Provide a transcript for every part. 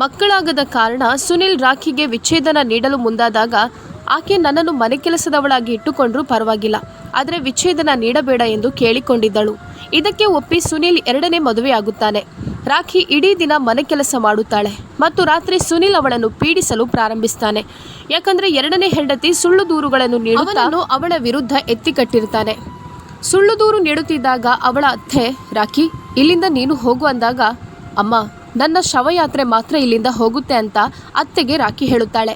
ಮಕ್ಕಳಾಗದ ಕಾರಣ ಸುನಿಲ್ ರಾಖಿಗೆ ವಿಚ್ಛೇದನ ನೀಡಲು ಮುಂದಾದಾಗ ಆಕೆ ನನ್ನನ್ನು ಮನೆ ಕೆಲಸದವಳಾಗಿ ಇಟ್ಟುಕೊಂಡ್ರೂ ಪರವಾಗಿಲ್ಲ, ಆದರೆ ವಿಚ್ಛೇದನ ನೀಡಬೇಡ ಎಂದು ಕೇಳಿಕೊಂಡಿದ್ದಳು. ಇದಕ್ಕೆ ಒಪ್ಪಿ ಸುನಿಲ್ 2ನೇ ಮದುವೆಯಾಗುತ್ತಾನೆ. ರಾಖಿ ಇಡೀ ದಿನ ಮನೆ ಕೆಲಸ ಮಾಡುತ್ತಾಳೆ ಮತ್ತು ರಾತ್ರಿ ಸುನಿಲ್ ಅವಳನ್ನು ಪೀಡಿಸಲು ಪ್ರಾರಂಭಿಸ್ತಾನೆ. ಯಾಕಂದ್ರೆ 2ನೇ ಹೆಂಡತಿ ಸುಳ್ಳು ದೂರುಗಳನ್ನು ನೀಡುತ್ತಾ ಅವಳ ವಿರುದ್ಧ ಎತ್ತಿಕಟ್ಟಿರ್ತಾನೆ. ಸುಳ್ಳು ದೂರು ನೀಡುತ್ತಿದ್ದಾಗ ಅವಳ ಅತ್ತೆ ರಾಖಿ ಇಲ್ಲಿಂದ ನೀನು ಹೋಗು ಅಂದಾಗ, ಅಮ್ಮ ನನ್ನ ಶವಯಾತ್ರೆ ಮಾತ್ರ ಇಲ್ಲಿಂದ ಹೋಗುತ್ತೆ ಅಂತ ಅತ್ತೆಗೆ ರಾಖಿ ಹೇಳುತ್ತಾಳೆ.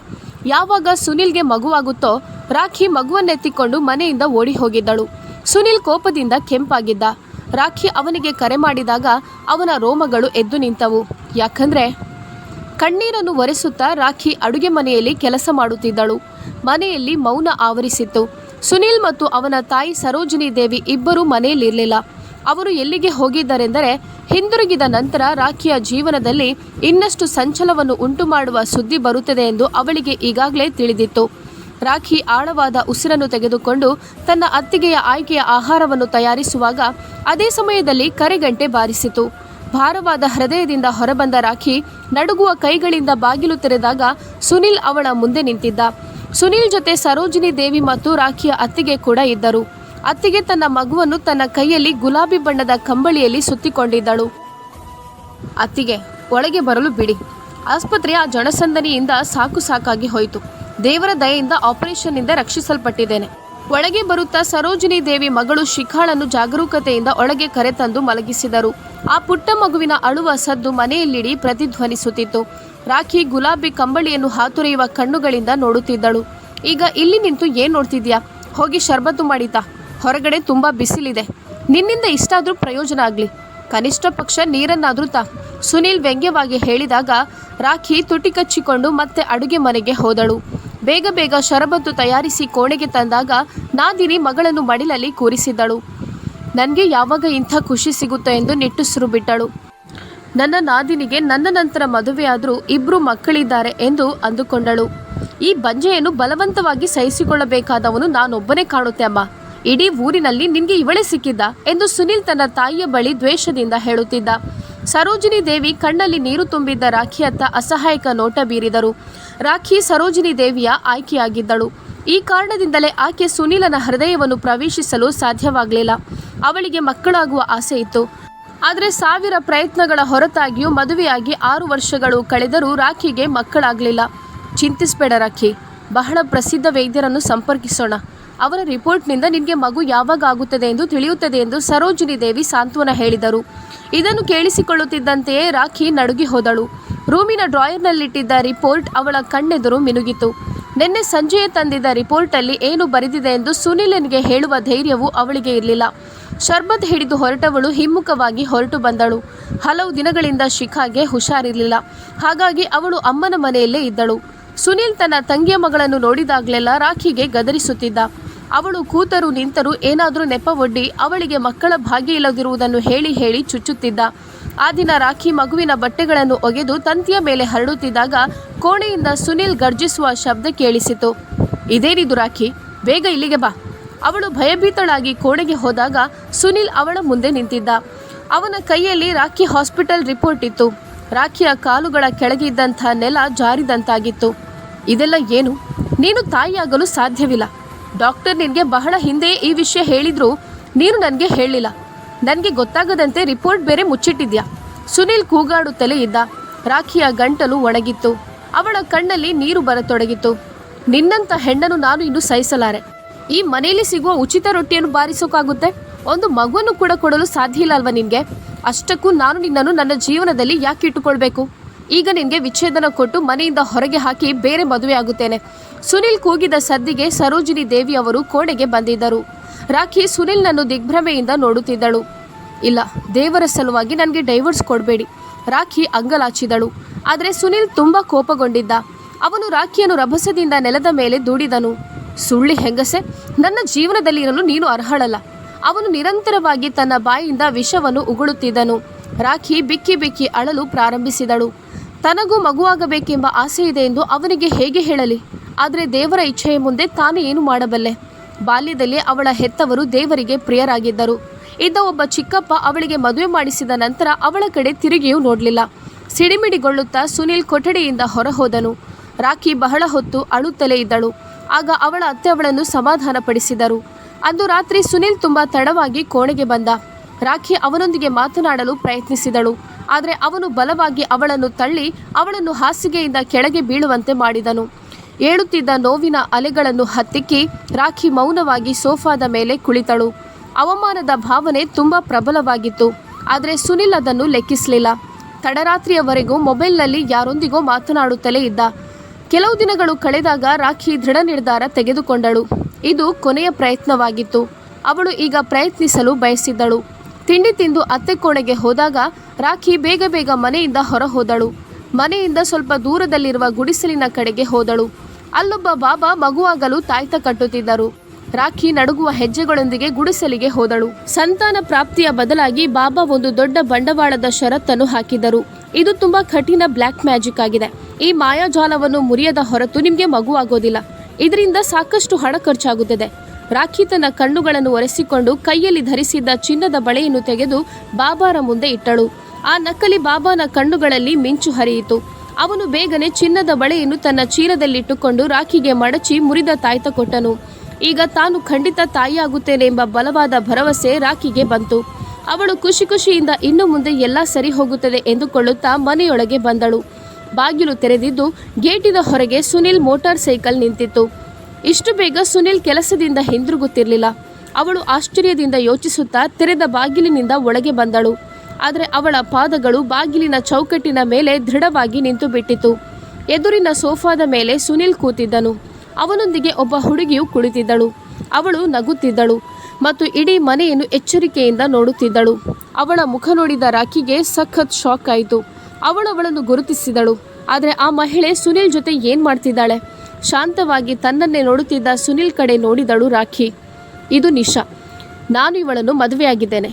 ಯಾವಾಗ ಸುನಿಲ್ಗೆ ಮಗುವಾಗುತ್ತೋ ರಾಖಿ ಮಗುವನ್ನೆತ್ತಿಕೊಂಡು ಮನೆಯಿಂದ ಓಡಿ ಹೋಗಿದ್ದಳು. ಸುನಿಲ್ ಕೋಪದಿಂದ ಕೆಂಪಾಗಿದ್ದ. ರಾಖಿ ಅವನಿಗೆ ಕರೆ ಮಾಡಿದಾಗ ಅವನ ರೋಮಗಳು ಎದ್ದು ನಿಂತವು. ಯಾಕಂದ್ರೆ ಕಣ್ಣೀರನ್ನು ಒರೆಸುತ್ತಾ ರಾಖಿ ಅಡುಗೆ ಮನೆಯಲ್ಲಿ ಕೆಲಸ ಮಾಡುತ್ತಿದ್ದಳು. ಮನೆಯಲ್ಲಿ ಮೌನ ಆವರಿಸಿತ್ತು. ಸುನಿಲ್ ಮತ್ತು ಅವನ ತಾಯಿ ಸರೋಜಿನಿ ದೇವಿ ಇಬ್ಬರೂ ಮನೆಯಲ್ಲಿರಲಿಲ್ಲ. ಅವರು ಎಲ್ಲಿಗೆ ಹೋಗಿದ್ದಾರೆಂದರೆ, ಹಿಂದಿರುಗಿದ ನಂತರ ರಾಖಿಯ ಜೀವನದಲ್ಲಿ ಇನ್ನಷ್ಟು ಸಂಚಲವನ್ನು ಉಂಟು ಮಾಡುವ ಸುದ್ದಿ ಬರುತ್ತದೆ ಎಂದು ಅವಳಿಗೆ ಈಗಾಗಲೇ ತಿಳಿದಿತ್ತು. ರಾಖಿ ಆಳವಾದ ಉಸಿರನ್ನು ತೆಗೆದುಕೊಂಡು ತನ್ನ ಅತ್ತಿಗೆಯ ಆಯ್ಕೆಯ ಆಹಾರವನ್ನು ತಯಾರಿಸುವಾಗ ಅದೇ ಸಮಯದಲ್ಲಿ ಕರೆಗಂಟೆ ಬಾರಿಸಿತು. ಭಾರವಾದ ಹೃದಯದಿಂದ ಹೊರಬಂದ ರಾಖಿ ನಡುಗುವ ಕೈಗಳಿಂದ ಬಾಗಿಲು ತೆರೆದಾಗ ಸುನಿಲ್ ಅವಳ ಮುಂದೆ ನಿಂತಿದ್ದ. ಸುನಿಲ್ ಜೊತೆ ಸರೋಜಿನಿ ದೇವಿ ಮತ್ತು ರಾಖಿಯ ಅತ್ತಿಗೆ ಕೂಡ ಇದ್ದರು. ಅತ್ತಿಗೆ ತನ್ನ ಮಗುವನ್ನು ತನ್ನ ಕೈಯಲ್ಲಿ ಗುಲಾಬಿ ಬಣ್ಣದ ಕಂಬಳಿಯಲ್ಲಿ ಸುತ್ತಿಕೊಂಡಿದ್ದಳು. ಅತ್ತಿಗೆ, ಒಳಗೆ ಬರಲು ಬಿಡಿ. ಆಸ್ಪತ್ರೆಯ ಜನಸಂದಣಿಯಿಂದ ಸಾಕಾಗಿ ಹೋಯಿತು. ದೇವರ ದಯೆಯಿಂದ ಆಪರೇಷನ್ನಿಂದ ರಕ್ಷಿಸಲ್ಪಟ್ಟಿದ್ದೇನೆ. ಒಳಗೆ ಬರುತ್ತಾ ಸರೋಜಿನಿ ದೇವಿ ಮಗಳು ಶಿಖಾಳನ್ನು ಜಾಗರೂಕತೆಯಿಂದ ಒಳಗೆ ಕರೆತಂದು ಮಲಗಿಸಿದರು. ಆ ಪುಟ್ಟ ಮಗುವಿನ ಅಳುವ ಸದ್ದು ಮನೆಯಲ್ಲಿಡೀ ಪ್ರತಿಧ್ವನಿಸುತ್ತಿತ್ತು. ರಾಖಿ ಗುಲಾಬಿ ಕಂಬಳಿಯನ್ನು ಹಾತೊರೆಯುವ ಕಣ್ಣುಗಳಿಂದ ನೋಡುತ್ತಿದ್ದಳು. ಈಗ ಇಲ್ಲಿ ನಿಂತು ಏನ್ ನೋಡ್ತಿದ್ಯಾ? ಹೋಗಿ ಶರ್ಬತ್ತು ಮಾಡಿತಾ. ಹೊರಗಡೆ ತುಂಬಾ ಬಿಸಿಲಿದೆ. ನಿನ್ನಿಂದ ಇಷ್ಟಾದ್ರೂ ಪ್ರಯೋಜನ ಆಗ್ಲಿ. ಕನಿಷ್ಠ ಪಕ್ಷ ನೀರನ್ನಾದ್ರೂ ತಾ. ಸುನಿಲ್ ವ್ಯಂಗ್ಯವಾಗಿ ಹೇಳಿದಾಗ ರಾಖಿ ತುಟಿ ಕಚ್ಚಿಕೊಂಡು ಮತ್ತೆ ಅಡುಗೆ ಮನೆಗೆ ಹೋದಳು. ಬೇಗ ಬೇಗ ಶರಬತ್ತು ತಯಾರಿಸಿ ಕೋಣೆಗೆ ತಂದಾಗ ನಾದಿನಿ ಮಗಳನ್ನು ಮಡಿಲಲ್ಲಿ ಕೂರಿಸಿದ್ದಳು. ನನಗೆ ಯಾವಾಗ ಇಂಥ ಖುಷಿ ಸಿಗುತ್ತೆ ಎಂದು ನಿಟ್ಟುಸಿರು ಬಿಟ್ಟಳು. ನನ್ನ ನಾದಿನಿಗೆ ನನ್ನ ನಂತರ ಮದುವೆಯಾದರೂ 2 ಮಕ್ಕಳಿದ್ದಾರೆ ಎಂದು ಅಂದುಕೊಂಡಳು. ಈ ಬಂಜೆಯನ್ನು ಬಲವಂತವಾಗಿ ಸಹಿಸಿಕೊಳ್ಳಬೇಕಾದವನು ನಾನೊಬ್ಬನೇ ಕಾಣುತ್ತೆ ಅಮ್ಮ. ಇಡೀ ಊರಿನಲ್ಲಿ ನಿನ್ಗೆ ಇವಳೇ ಸಿಕ್ಕಿದ್ದ ಎಂದು ಸುನಿಲ್ ತನ್ನ ತಾಯಿಯ ಬಳಿ ದ್ವೇಷದಿಂದ ಹೇಳುತ್ತಿದ್ದ. ಸರೋಜಿನಿ ದೇವಿ ಕಣ್ಣಲ್ಲಿ ನೀರು ತುಂಬಿದ್ದ ರಾಖಿಯತ್ತ ಅಸಹಾಯಕ ನೋಟ ಬೀರಿದರು. ರಾಖಿ ಸರೋಜಿನಿ ದೇವಿಯ ಆಯ್ಕೆಯಾಗಿದ್ದಳು. ಈ ಕಾರಣದಿಂದಲೇ ಆಕೆ ಸುನಿಲನ ಹೃದಯವನ್ನು ಪ್ರವೇಶಿಸಲು ಸಾಧ್ಯವಾಗಲಿಲ್ಲ. ಅವಳಿಗೆ ಮಕ್ಕಳಾಗುವ ಆಸೆ ಇತ್ತು. ಆದರೆ 1000 ಪ್ರಯತ್ನಗಳ ಹೊರತಾಗಿಯೂ ಮದುವೆಯಾಗಿ 6 ವರ್ಷಗಳು ಕಳೆದರೂ ರಾಖಿಗೆ ಮಕ್ಕಳಾಗಲಿಲ್ಲ. ಚಿಂತಿಸಬೇಡ ರಾಖಿ, ಬಹಳ ಪ್ರಸಿದ್ಧ ವೈದ್ಯರನ್ನು ಸಂಪರ್ಕಿಸೋಣ. ಅವರ ರಿಪೋರ್ಟ್ನಿಂದ ನಿನಗೆ ಮಗು ಯಾವಾಗ ಆಗುತ್ತದೆ ಎಂದು ತಿಳಿಯುತ್ತದೆ ಎಂದು ಸರೋಜಿನಿ ದೇವಿ ಸಾಂತ್ವನ ಹೇಳಿದರು. ಇದನ್ನು ಕೇಳಿಸಿಕೊಳ್ಳುತ್ತಿದ್ದಂತೆಯೇ ರಾಖಿ ನಡುಗಿ ಹೋದಳು. ರೂಮಿನ ಡ್ರಾಯರ್ನಲ್ಲಿಟ್ಟಿದ್ದ ರಿಪೋರ್ಟ್ ಅವಳ ಕಣ್ಣೆದುರು ಮಿನುಗಿತು. ನಿನ್ನೆ ಸಂಜೆಯೇ ತಂದಿದ್ದ ರಿಪೋರ್ಟಲ್ಲಿ ಏನು ಬರೆದಿದೆ ಎಂದು ಸುನಿಲನಿಗೆ ಹೇಳುವ ಧೈರ್ಯವು ಅವಳಿಗೆ ಇರಲಿಲ್ಲ. ಶರ್ಬತ್ ಹಿಡಿದು ಹೊರಟವಳು ಹಿಮ್ಮುಖವಾಗಿ ಹೊರಟು ಬಂದಳು. ಹಲವು ದಿನಗಳಿಂದ ಶಿಖಾಗೆ ಹುಷಾರಿರಲಿಲ್ಲ. ಹಾಗಾಗಿ ಅವಳು ಅಮ್ಮನ ಮನೆಯಲ್ಲೇ ಇದ್ದಳು. ಸುನಿಲ್ ತನ್ನ ತಂಗಿಯ ಮಗಳನ್ನು ನೋಡಿದಾಗಲೆಲ್ಲ ರಾಖಿಗೆ ಗದರಿಸುತ್ತಿದ್ದ. ಅವಳು ಕೂತರು ನಿಂತರೂ ಏನಾದರೂ ನೆಪ ಒಡ್ಡಿ ಅವಳಿಗೆ ಮಕ್ಕಳ ಭಾಗ್ಯ ಇಲ್ಲದಿರುವುದನ್ನು ಹೇಳಿ ಹೇಳಿ ಚುಚ್ಚುತ್ತಿದ್ದ. ಆ ದಿನ ರಾಖಿ ಮಗುವಿನ ಬಟ್ಟೆಗಳನ್ನು ಒಗೆದು ತಂತಿಯ ಮೇಲೆ ಹರಡುತ್ತಿದ್ದಾಗ ಕೋಣೆಯಿಂದ ಸುನಿಲ್ ಗರ್ಜಿಸುವ ಶಬ್ದ ಕೇಳಿಸಿತು. ಇದೇನಿದು ರಾಖಿ, ಬೇಗ ಇಲ್ಲಿಗೆ ಬಾ. ಅವಳು ಭಯಭೀತಳಾಗಿ ಕೋಣೆಗೆ ಹೋದಾಗ ಸುನಿಲ್ ಅವಳ ಮುಂದೆ ನಿಂತಿದ್ದ. ಅವನ ಕೈಯಲ್ಲಿ ರಾಖಿ ಹಾಸ್ಪಿಟಲ್ ರಿಪೋರ್ಟ್ ಇತ್ತು. ರಾಖಿಯ ಕಾಲುಗಳ ಕೆಳಗೆ ಇದ್ದಂಥ ನೆಲ ಜಾರಿದಂತಾಗಿತ್ತು. ಇದೆಲ್ಲ ಏನು? ನೀನು ತಾಯಿಯಾಗಲು ಸಾಧ್ಯವಿಲ್ಲ. ಡಾಕ್ಟರ್ ನಿನಗೆ ಬಹಳ ಹಿಂದೆ ಈ ವಿಷಯ ಹೇಳಿದ್ರು ನೀನು ನನಗೆ ಹೇಳಿಲ್ಲ. ನನಗೆ ಗೊತ್ತಾಗದಂತೆ ರಿಪೋರ್ಟ್ ಬೇರೆ ಮುಚ್ಚಿಟ್ಟಿದ್ಯಾ? ಸುನಿಲ್ ಕೂಗಾಡುತ್ತಲೇ ಇದ್ದ. ರಾಖಿಯ ಗಂಟಲು ಒಣಗಿತ್ತು. ಅವಳ ಕಣ್ಣಲ್ಲಿ ನೀರು ಬರತೊಡಗಿತ್ತು. ನಿನ್ನಂಥ ಹೆಣ್ಣನ್ನು ನಾನು ಇನ್ನೂ ಸಹಿಸಲಾರೆ. ಈ ಮನೆಯಲ್ಲಿ ಸಿಗುವ ಉಚಿತ ರೊಟ್ಟಿಯನ್ನು ಬಾರಿಸೋಕ್ಕಾಗುತ್ತೆ? ಒಂದು ಮಗುವನ್ನು ಕೂಡ ಕೊಡಲು ಸಾಧ್ಯ ಇಲ್ಲ ಅಲ್ವಾ ನಿನಗೆ? ಅಷ್ಟಕ್ಕೂ ನಾನು ನಿನ್ನನ್ನು ನನ್ನ ಜೀವನದಲ್ಲಿ ಯಾಕೆ ಇಟ್ಟುಕೊಳ್ಬೇಕು? ಈಗ ನಿನಗೆ ವಿಚ್ಛೇದನ ಕೊಟ್ಟು ಮನೆಯಿಂದ ಹೊರಗೆ ಹಾಕಿ ಬೇರೆ ಮದುವೆ ಆಗುತ್ತೇನೆ. ಸುನಿಲ್ ಕೂಗಿದ ಸದ್ದಿಗೆ ಸರೋಜಿನಿ ದೇವಿ ಅವರು ಕೋಣೆಗೆ ಬಂದಿದ್ದರು. ರಾಖಿ ಸುನಿಲ್ನನ್ನು ದಿಗ್ಭ್ರಮೆಯಿಂದ ನೋಡುತ್ತಿದ್ದಳು. ಇಲ್ಲ, ದೇವರ ಸಲುವಾಗಿ ನನಗೆ ಡೈವರ್ಸ್ ಕೊಡಬೇಡಿ. ರಾಖಿ ಅಂಗಲಾಚಿದಳು. ಆದರೆ ಸುನಿಲ್ ತುಂಬ ಕೋಪಗೊಂಡಿದ್ದ. ಅವನು ರಾಖಿಯನ್ನು ರಭಸದಿಂದ ನೆಲದ ಮೇಲೆ ದೂಡಿದನು. ಸುಳ್ಳಿ ಹೆಂಗಸೆ, ನನ್ನ ಜೀವನದಲ್ಲಿ ಇರಲು ನೀನು ಅರ್ಹಳಲ್ಲ. ಅವನು ನಿರಂತರವಾಗಿ ತನ್ನ ಬಾಯಿಂದ ವಿಷವನ್ನು ಉಗುಳುತ್ತಿದ್ದನು. ರಾಖಿ ಬಿಕ್ಕಿ ಬಿಕ್ಕಿ ಅಳಲು ಪ್ರಾರಂಭಿಸಿದಳು. ತನಗೂ ಮಗುವಾಗಬೇಕೆಂಬ ಆಸೆ ಇದೆ ಎಂದು ಅವನಿಗೆ ಹೇಗೆ ಹೇಳಲಿ? ಆದರೆ ದೇವರ ಇಚ್ಛೆಯ ಮುಂದೆ ತಾನು ಏನು ಮಾಡಬಲ್ಲೆ? ಬಾಲ್ಯದಲ್ಲಿ ಅವಳ ಹೆತ್ತವರು ದೇವರಿಗೆ ಪ್ರಿಯರಾಗಿದ್ದರು. ಇದ್ದ ಒಬ್ಬ ಚಿಕ್ಕಪ್ಪ ಅವಳಿಗೆ ಮದುವೆ ಮಾಡಿಸಿದ ನಂತರ ಅವಳ ಕಡೆ ತಿರುಗಿಯೂ ನೋಡಲಿಲ್ಲ. ಸಿಡಿಮಿಡಿಗೊಳ್ಳುತ್ತಾ ಸುನಿಲ್ ಕೊಠಡಿಯಿಂದ ಹೊರಹೋದನು. ರಾಖಿ ಬಹಳ ಹೊತ್ತು ಅಳುತ್ತಲೇ ಇದ್ದಳು. ಆಗ ಅವಳ ಅತ್ತೆ ಅವಳನ್ನು ಸಮಾಧಾನಪಡಿಸಿದರು. ಅಂದು ರಾತ್ರಿ ಸುನಿಲ್ ತುಂಬ ತಡವಾಗಿ ಕೋಣೆಗೆ ಬಂದ. ರಾಖಿ ಅವನೊಂದಿಗೆ ಮಾತನಾಡಲು ಪ್ರಯತ್ನಿಸಿದಳು. ಆದರೆ ಅವನು ಬಲವಾಗಿ ಅವಳನ್ನು ತಳ್ಳಿ ಅವಳನ್ನು ಹಾಸಿಗೆಯಿಂದ ಕೆಳಗೆ ಬೀಳುವಂತೆ ಮಾಡಿದನು. ಏಳುತ್ತಿದ್ದ ನೋವಿನ ಅಲೆಗಳನ್ನು ಹತ್ತಿಕ್ಕಿ ರಾಖಿ ಮೌನವಾಗಿ ಸೋಫಾದ ಮೇಲೆ ಕುಳಿತಳು. ಅವಮಾನದ ಭಾವನೆ ತುಂಬ ಪ್ರಬಲವಾಗಿತ್ತು. ಆದರೆ ಸುನಿಲ್ ಅದನ್ನು ಲೆಕ್ಕಿಸಲಿಲ್ಲ. ತಡರಾತ್ರಿಯವರೆಗೂ ಮೊಬೈಲ್ನಲ್ಲಿ ಯಾರೊಂದಿಗೋ ಮಾತನಾಡುತ್ತಲೇ ಇದ್ದ. ಕೆಲವು ದಿನಗಳು ಕಳೆದಾಗ ರಾಖಿ ದೃಢ ನಿರ್ಧಾರ ತೆಗೆದುಕೊಂಡಳು. ಇದು ಕೊನೆಯ ಪ್ರಯತ್ನವಾಗಿತ್ತು. ಅವಳು ಈಗ ಪ್ರಯತ್ನಿಸಲು ಬಯಸಿದ್ದಳು. ತಿಂಡಿ ತಿಂದು ಅತ್ತೆ ಕೋಣೆಗೆ ಹೋದಾಗ ರಾಖಿ ಬೇಗ ಬೇಗ ಮನೆಯಿಂದ ಹೊರ ಹೋದಳು. ಮನೆಯಿಂದ ಸ್ವಲ್ಪ ದೂರದಲ್ಲಿರುವ ಗುಡಿಸಲಿನ ಕಡೆಗೆ ಹೋದಳು. ಅಲ್ಲೊಬ್ಬ ಬಾಬಾ ಮಗುವಾಗಲು ತಾಯ್ತ ಕಟ್ಟುತ್ತಿದ್ದರು. ರಾಖಿ ನಡುಗುವ ಹೆಜ್ಜೆಗಳೊಂದಿಗೆ ಗುಡಿಸಲಿಗೆ ಹೋದಳು. ಸಂತಾನ ಪ್ರಾಪ್ತಿಯ ಬದಲಾಗಿ ಬಾಬಾ ಒಂದು ದೊಡ್ಡ ಬಂಡವಾಳದ ಷರತ್ತನ್ನು ಹಾಕಿದ್ದರು. ಇದು ತುಂಬಾ ಕಠಿಣ ಬ್ಲ್ಯಾಕ್ ಮ್ಯಾಜಿಕ್ ಆಗಿದೆ. ಈ ಮಾಯಾಜಾಲವನ್ನು ಮುರಿಯದ ಹೊರತು ನಿಮಗೆ ಮಗುವಾಗೋದಿಲ್ಲ. ಇದರಿಂದ ಸಾಕಷ್ಟು ಹಣ ಖರ್ಚಾಗುತ್ತದೆ. ರಾಖಿ ತನ್ನ ಕಣ್ಣುಗಳನ್ನು ಒರೆಸಿಕೊಂಡು ಕೈಯಲ್ಲಿ ಧರಿಸಿದ್ದ ಚಿನ್ನದ ಬಳೆಯನ್ನು ತೆಗೆದು ಬಾಬಾರ ಮುಂದೆ ಇಟ್ಟಳು. ಆ ನಕಲಿ ಬಾಬಾನ ಕಣ್ಣುಗಳಲ್ಲಿ ಮಿಂಚು ಹರಿಯಿತು. ಅವನು ಬೇಗನೆ ಚಿನ್ನದ ಬಳೆಯನ್ನು ತನ್ನ ಚೀಲದಲ್ಲಿಟ್ಟುಕೊಂಡು ರಾಖಿಗೆ ಮಡಚಿ ಮುರಿದ ತಾಯ್ತ ಕೊಟ್ಟನು. ಈಗ ತಾನು ಖಂಡಿತ ತಾಯಿಯಾಗುತ್ತೇನೆ ಎಂಬ ಬಲವಾದ ಭರವಸೆ ರಾಖಿಗೆ ಬಂತು. ಅವಳು ಖುಷಿ ಖುಷಿಯಿಂದ ಇನ್ನು ಮುಂದೆ ಎಲ್ಲ ಸರಿ ಹೋಗುತ್ತದೆ ಎಂದುಕೊಳ್ಳುತ್ತಾ ಮನೆಯೊಳಗೆ ಬಂದಳು. ಬಾಗಿಲು ತೆರೆದಿದ್ದು ಗೇಟಿನ ಹೊರಗೆ ಸುನಿಲ್ ಮೋಟಾರ್ ಸೈಕಲ್ ನಿಂತಿತ್ತು. ಇಷ್ಟು ಬೇಗ ಸುನಿಲ್ ಕೆಲಸದಿಂದ ಹಿಂದಿರುಗುತ್ತಿರಲಿಲ್ಲ. ಅವಳು ಆಶ್ಚರ್ಯದಿಂದ ಯೋಚಿಸುತ್ತಾ ತೆರೆದ ಬಾಗಿಲಿನಿಂದ ಒಳಗೆ ಬಂದಳು. ಆದರೆ ಅವಳ ಪಾದಗಳು ಬಾಗಿಲಿನ ಚೌಕಟ್ಟಿನ ಮೇಲೆ ದೃಢವಾಗಿ ನಿಂತು ಬಿಟ್ಟಿತು. ಎದುರಿನ ಸೋಫಾದ ಮೇಲೆ ಸುನಿಲ್ ಕೂತಿದ್ದನು. ಅವನೊಂದಿಗೆ ಒಬ್ಬ ಹುಡುಗಿಯು ಕುಳಿತಿದ್ದಳು. ಅವಳು ನಗುತ್ತಿದ್ದಳು ಮತ್ತು ಇಡೀ ಮನೆಯನ್ನು ಎಚ್ಚರಿಕೆಯಿಂದ ನೋಡುತ್ತಿದ್ದಳು. ಅವಳ ಮುಖ ನೋಡಿದ ರಾಖಿಗೆ ಸಖತ್ ಶಾಕ್ ಆಯಿತು. ಅವಳನ್ನು ಗುರುತಿಸಿದಳು. ಆದರೆ ಆ ಮಹಿಳೆ ಸುನಿಲ್ ಜೊತೆ ಏನು ಮಾಡ್ತಿದ್ದಾಳೆ? ಶಾಂತವಾಗಿ ತನ್ನನ್ನೇ ನೋಡುತ್ತಿದ್ದ ಸುನಿಲ್ ಕಡೆ ನೋಡಿದಳು ರಾಖಿ. ಇದು ನಿಶಾ. ನಾನು ಇವಳನ್ನು ಮದುವೆಯಾಗಿದ್ದೇನೆ.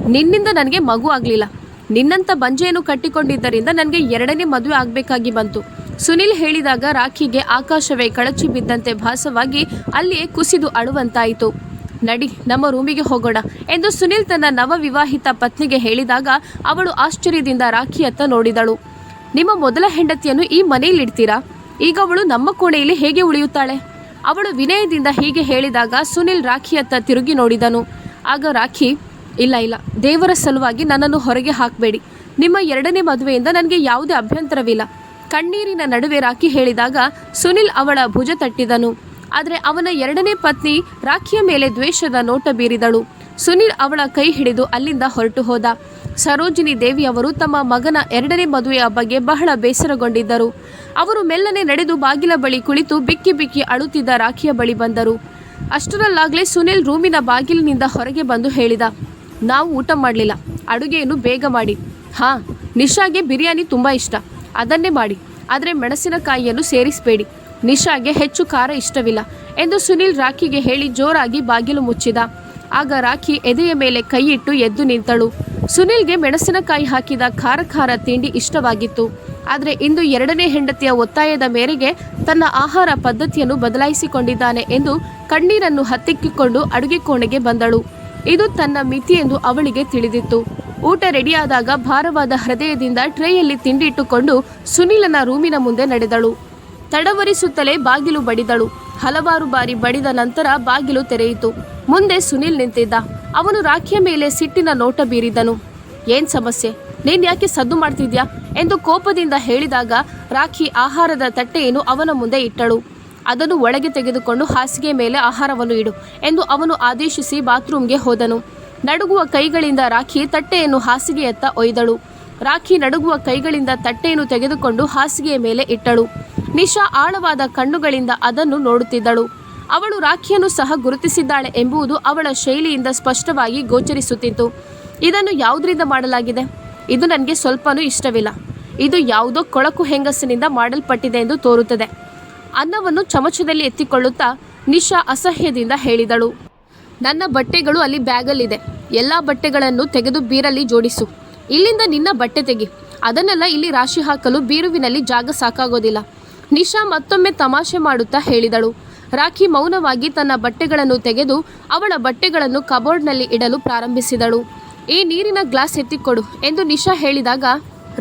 ನಿನ್ನಿಂದ ನನಗೆ ಮಗು ಆಗಲಿಲ್ಲ. ನಿನ್ನಂಥ ಬಂಜೆಯನ್ನು ಕಟ್ಟಿಕೊಂಡಿದ್ದರಿಂದ ನನಗೆ ಎರಡನೇ ಮದುವೆ ಆಗಬೇಕಾಗಿ ಬಂತು. ಸುನಿಲ್ ಹೇಳಿದಾಗ ರಾಖಿಗೆ ಆಕಾಶವೇ ಕಳಚಿ ಬಿದ್ದಂತೆ ಭಾಸವಾಗಿ ಅಲ್ಲಿಯೇ ಕುಸಿದು ಅಳುವಂತಾಯಿತು. ನಡಿ, ನಮ್ಮ ರೂಮಿಗೆ ಹೋಗೋಣ ಎಂದು ಸುನಿಲ್ ತನ್ನ ನವವಿವಾಹಿತ ಪತ್ನಿಗೆ ಹೇಳಿದಾಗ ಅವಳು ಆಶ್ಚರ್ಯದಿಂದ ರಾಖಿಯತ್ತ ನೋಡಿದಳು. ನಿಮ್ಮ ಮೊದಲ ಹೆಂಡತಿಯನ್ನು ಈ ಮನೆಯಲ್ಲಿಡ್ತೀರಾ? ಈಗ ಅವಳು ನಮ್ಮ ಕೋಣೆಯಲ್ಲಿ ಹೇಗೆ ಉಳಿಯುತ್ತಾಳೆ? ಅವಳು ವಿನಯದಿಂದ ಹೀಗೆ ಹೇಳಿದಾಗ ಸುನಿಲ್ ರಾಖಿಯತ್ತ ತಿರುಗಿ ನೋಡಿದನು. ಆಗ ರಾಖಿ, ಇಲ್ಲ, ದೇವರ ಸಲುವಾಗಿ ನನ್ನನ್ನು ಹೊರಗೆ ಹಾಕಬೇಡಿ. ನಿಮ್ಮ ಎರಡನೇ ಮದುವೆಯಿಂದ ನನಗೆ ಯಾವುದೇ ಅಭ್ಯಂತರವಿಲ್ಲ. ಕಣ್ಣೀರಿನ ನಡುವೆ ರಾಖಿ ಹೇಳಿದಾಗ ಸುನಿಲ್ ಅವಳ ಭುಜ ತಟ್ಟಿದನು. ಆದರೆ ಅವನ ಎರಡನೇ ಪತ್ನಿ ರಾಖಿಯ ಮೇಲೆ ದ್ವೇಷದ ನೋಟ ಬೀರಿದಳು. ಸುನಿಲ್ ಅವಳ ಕೈ ಹಿಡಿದು ಅಲ್ಲಿಂದ ಹೊರಟು ಹೋದ. ಸರೋಜಿನಿ ದೇವಿ ಅವರು ತಮ್ಮ ಮಗನ ಎರಡನೇ ಮದುವೆಯ ಬಗ್ಗೆ ಬಹಳ ಬೇಸರಗೊಂಡಿದ್ದರು. ಅವರು ಮೆಲ್ಲನೆ ನಡೆದು ಬಾಗಿಲ ಬಳಿ ಕುಳಿತು ಬಿಕ್ಕಿ ಬಿಕ್ಕಿ ಅಳುತ್ತಿದ್ದ ರಾಖಿಯ ಬಳಿ ಬಂದರು. ಅಷ್ಟರಲ್ಲಾಗಲೇ ಸುನಿಲ್ ರೂಮಿನ ಬಾಗಿಲಿನಿಂದ ಹೊರಗೆ ಬಂದು ಹೇಳಿದ, ನಾವು ಊಟ ಮಾಡಲಿಲ್ಲ, ಅಡುಗೆಯನ್ನು ಬೇಗ ಮಾಡಿ. ಹಾಂ, ನಿಶಾಗೆ ಬಿರಿಯಾನಿ ತುಂಬ ಇಷ್ಟ, ಅದನ್ನೇ ಮಾಡಿ. ಆದರೆ ಮೆಣಸಿನಕಾಯಿಯನ್ನು ಸೇರಿಸಬೇಡಿ. ನಿಶಾಗೆ ಹೆಚ್ಚು ಖಾರ ಇಷ್ಟವಿಲ್ಲ ಎಂದು ಸುನಿಲ್ ರಾಖಿಗೆ ಹೇಳಿ ಜೋರಾಗಿ ಬಾಗಿಲು ಮುಚ್ಚಿದ. ಆಗ ರಾಖಿ ಎದೆಯ ಮೇಲೆ ಕೈಯಿಟ್ಟು ಎದ್ದು ನಿಂತಳು. ಸುನಿಲ್ಗೆ ಮೆಣಸಿನಕಾಯಿ ಹಾಕಿದ ಖಾರ ತಿಂಡಿ ಇಷ್ಟವಾಗಿತ್ತು. ಆದರೆ ಇಂದು ಎರಡನೇ ಹೆಂಡತಿಯ ಒತ್ತಾಯದ ಮೇರೆಗೆ ತನ್ನ ಆಹಾರ ಪದ್ಧತಿಯನ್ನು ಬದಲಾಯಿಸಿಕೊಂಡಿದ್ದಾನೆ ಎಂದು ಕಣ್ಣೀರನ್ನು ಹತ್ತಿಕ್ಕಿಕೊಂಡು ಅಡುಗೆ ಕೋಣೆಗೆ ಬಂದಳು. ಇದು ತನ್ನ ಮಿತಿ ಎಂದು ಅವಳಿಗೆ ತಿಳಿದಿತ್ತು. ಊಟ ರೆಡಿಯಾದಾಗ ಭಾರವಾದ ಹೃದಯದಿಂದ ಟ್ರೇಯಲ್ಲಿ ತಿಂಡಿ ಇಟ್ಟುಕೊಂಡು ಸುನಿಲನ ರೂಮಿನ ಮುಂದೆ ನಡೆದಳು. ತಡವರಿಸುತ್ತಲೇ ಬಾಗಿಲು ಬಡಿದಳು. ಹಲವಾರು ಬಾರಿ ಬಡಿದ ನಂತರ ಬಾಗಿಲು ತೆರೆಯಿತು. ಮುಂದೆ ಸುನಿಲ್ ನಿಂತಿದ್ದ. ಅವನು ರಾಖಿಯ ಮೇಲೆ ಸಿಟ್ಟಿನ ನೋಟ ಬೀರಿದನು. ಏನ್ ಸಮಸ್ಯೆ? ನೀನ್ ಯಾಕೆ ಸದ್ದು ಮಾಡ್ತಿದ್ಯಾ ಎಂದು ಕೋಪದಿಂದ ಹೇಳಿದಾಗ ರಾಖಿ ಆಹಾರದ ತಟ್ಟೆಯನ್ನು ಅವನ ಮುಂದೆ ಇಟ್ಟಳು. ಅದನ್ನು ಒಳಗೆ ತೆಗೆದುಕೊಂಡು ಹಾಸಿಗೆ ಮೇಲೆ ಆಹಾರವನ್ನು ಇಡು ಎಂದು ಅವನು ಆದೇಶಿಸಿ ಬಾತ್ರೂಮ್ಗೆ ಹೋದನು. ನಡುಗುವ ಕೈಗಳಿಂದ ರಾಖಿ ತಟ್ಟೆಯನ್ನು ಹಾಸಿಗೆಯತ್ತ ಒಯ್ದಳು. ರಾಖಿ ನಡುಗುವ ಕೈಗಳಿಂದ ತಟ್ಟೆಯನ್ನು ತೆಗೆದುಕೊಂಡು ಹಾಸಿಗೆಯ ಮೇಲೆ ಇಟ್ಟಳು. ನಿಶಾ ಆಳವಾದ ಕಣ್ಣುಗಳಿಂದ ಅದನ್ನು ನೋಡುತ್ತಿದ್ದಳು. ಅವಳು ರಾಖಿಯನ್ನು ಸಹ ಗುರುತಿಸಿದ್ದಾಳೆ ಎಂಬುದು ಅವಳ ಶೈಲಿಯಿಂದ ಸ್ಪಷ್ಟವಾಗಿ ಗೋಚರಿಸುತ್ತಿತ್ತು. ಇದನ್ನು ಯಾವುದರಿಂದ ಮಾಡಲಾಗಿದೆ? ಇದು ನನಗೆ ಸ್ವಲ್ಪನೂ ಇಷ್ಟವಿಲ್ಲ. ಇದು ಯಾವುದೋ ಕೊಳಕು ಹೆಂಗಸಿನಿಂದ ಮಾಡಲ್ಪಟ್ಟಿದೆ ಎಂದು ತೋರುತ್ತದೆ. ಅನ್ನವನ್ನು ಚಮಚದಲ್ಲಿ ಎತ್ತಿಕೊಳ್ಳುತ್ತಾ ನಿಶಾ ಅಸಹ್ಯದಿಂದ ಹೇಳಿದಳು. ನನ್ನ ಬಟ್ಟೆಗಳು ಅಲ್ಲಿ ಬ್ಯಾಗಲ್ಲಿದೆ. ಎಲ್ಲ ಬಟ್ಟೆಗಳನ್ನು ತೆಗೆದು ಬೀರಲ್ಲಿ ಜೋಡಿಸು. ಇಲ್ಲಿಂದ ನಿನ್ನ ಬಟ್ಟೆ ತೆಗಿ. ಅದನ್ನೆಲ್ಲ ಇಲ್ಲಿ ರಾಶಿ ಹಾಕಲು ಬೀರುವಿನಲ್ಲಿ ಜಾಗ ಸಾಕಾಗೋದಿಲ್ಲ. ನಿಶಾ ಮತ್ತೊಮ್ಮೆ ತಮಾಷೆ ಮಾಡುತ್ತಾ ಹೇಳಿದಳು. ರಾಖಿ ಮೌನವಾಗಿ ತನ್ನ ಬಟ್ಟೆಗಳನ್ನು ತೆಗೆದು ಅವಳ ಬಟ್ಟೆಗಳನ್ನು ಕಬೋರ್ಡ್ನಲ್ಲಿ ಇಡಲು ಪ್ರಾರಂಭಿಸಿದಳು. ಈ ನೀರಿನ ಗ್ಲಾಸ್ ಎತ್ತಿಕೊಡು ಎಂದು ನಿಶಾ ಹೇಳಿದಾಗ,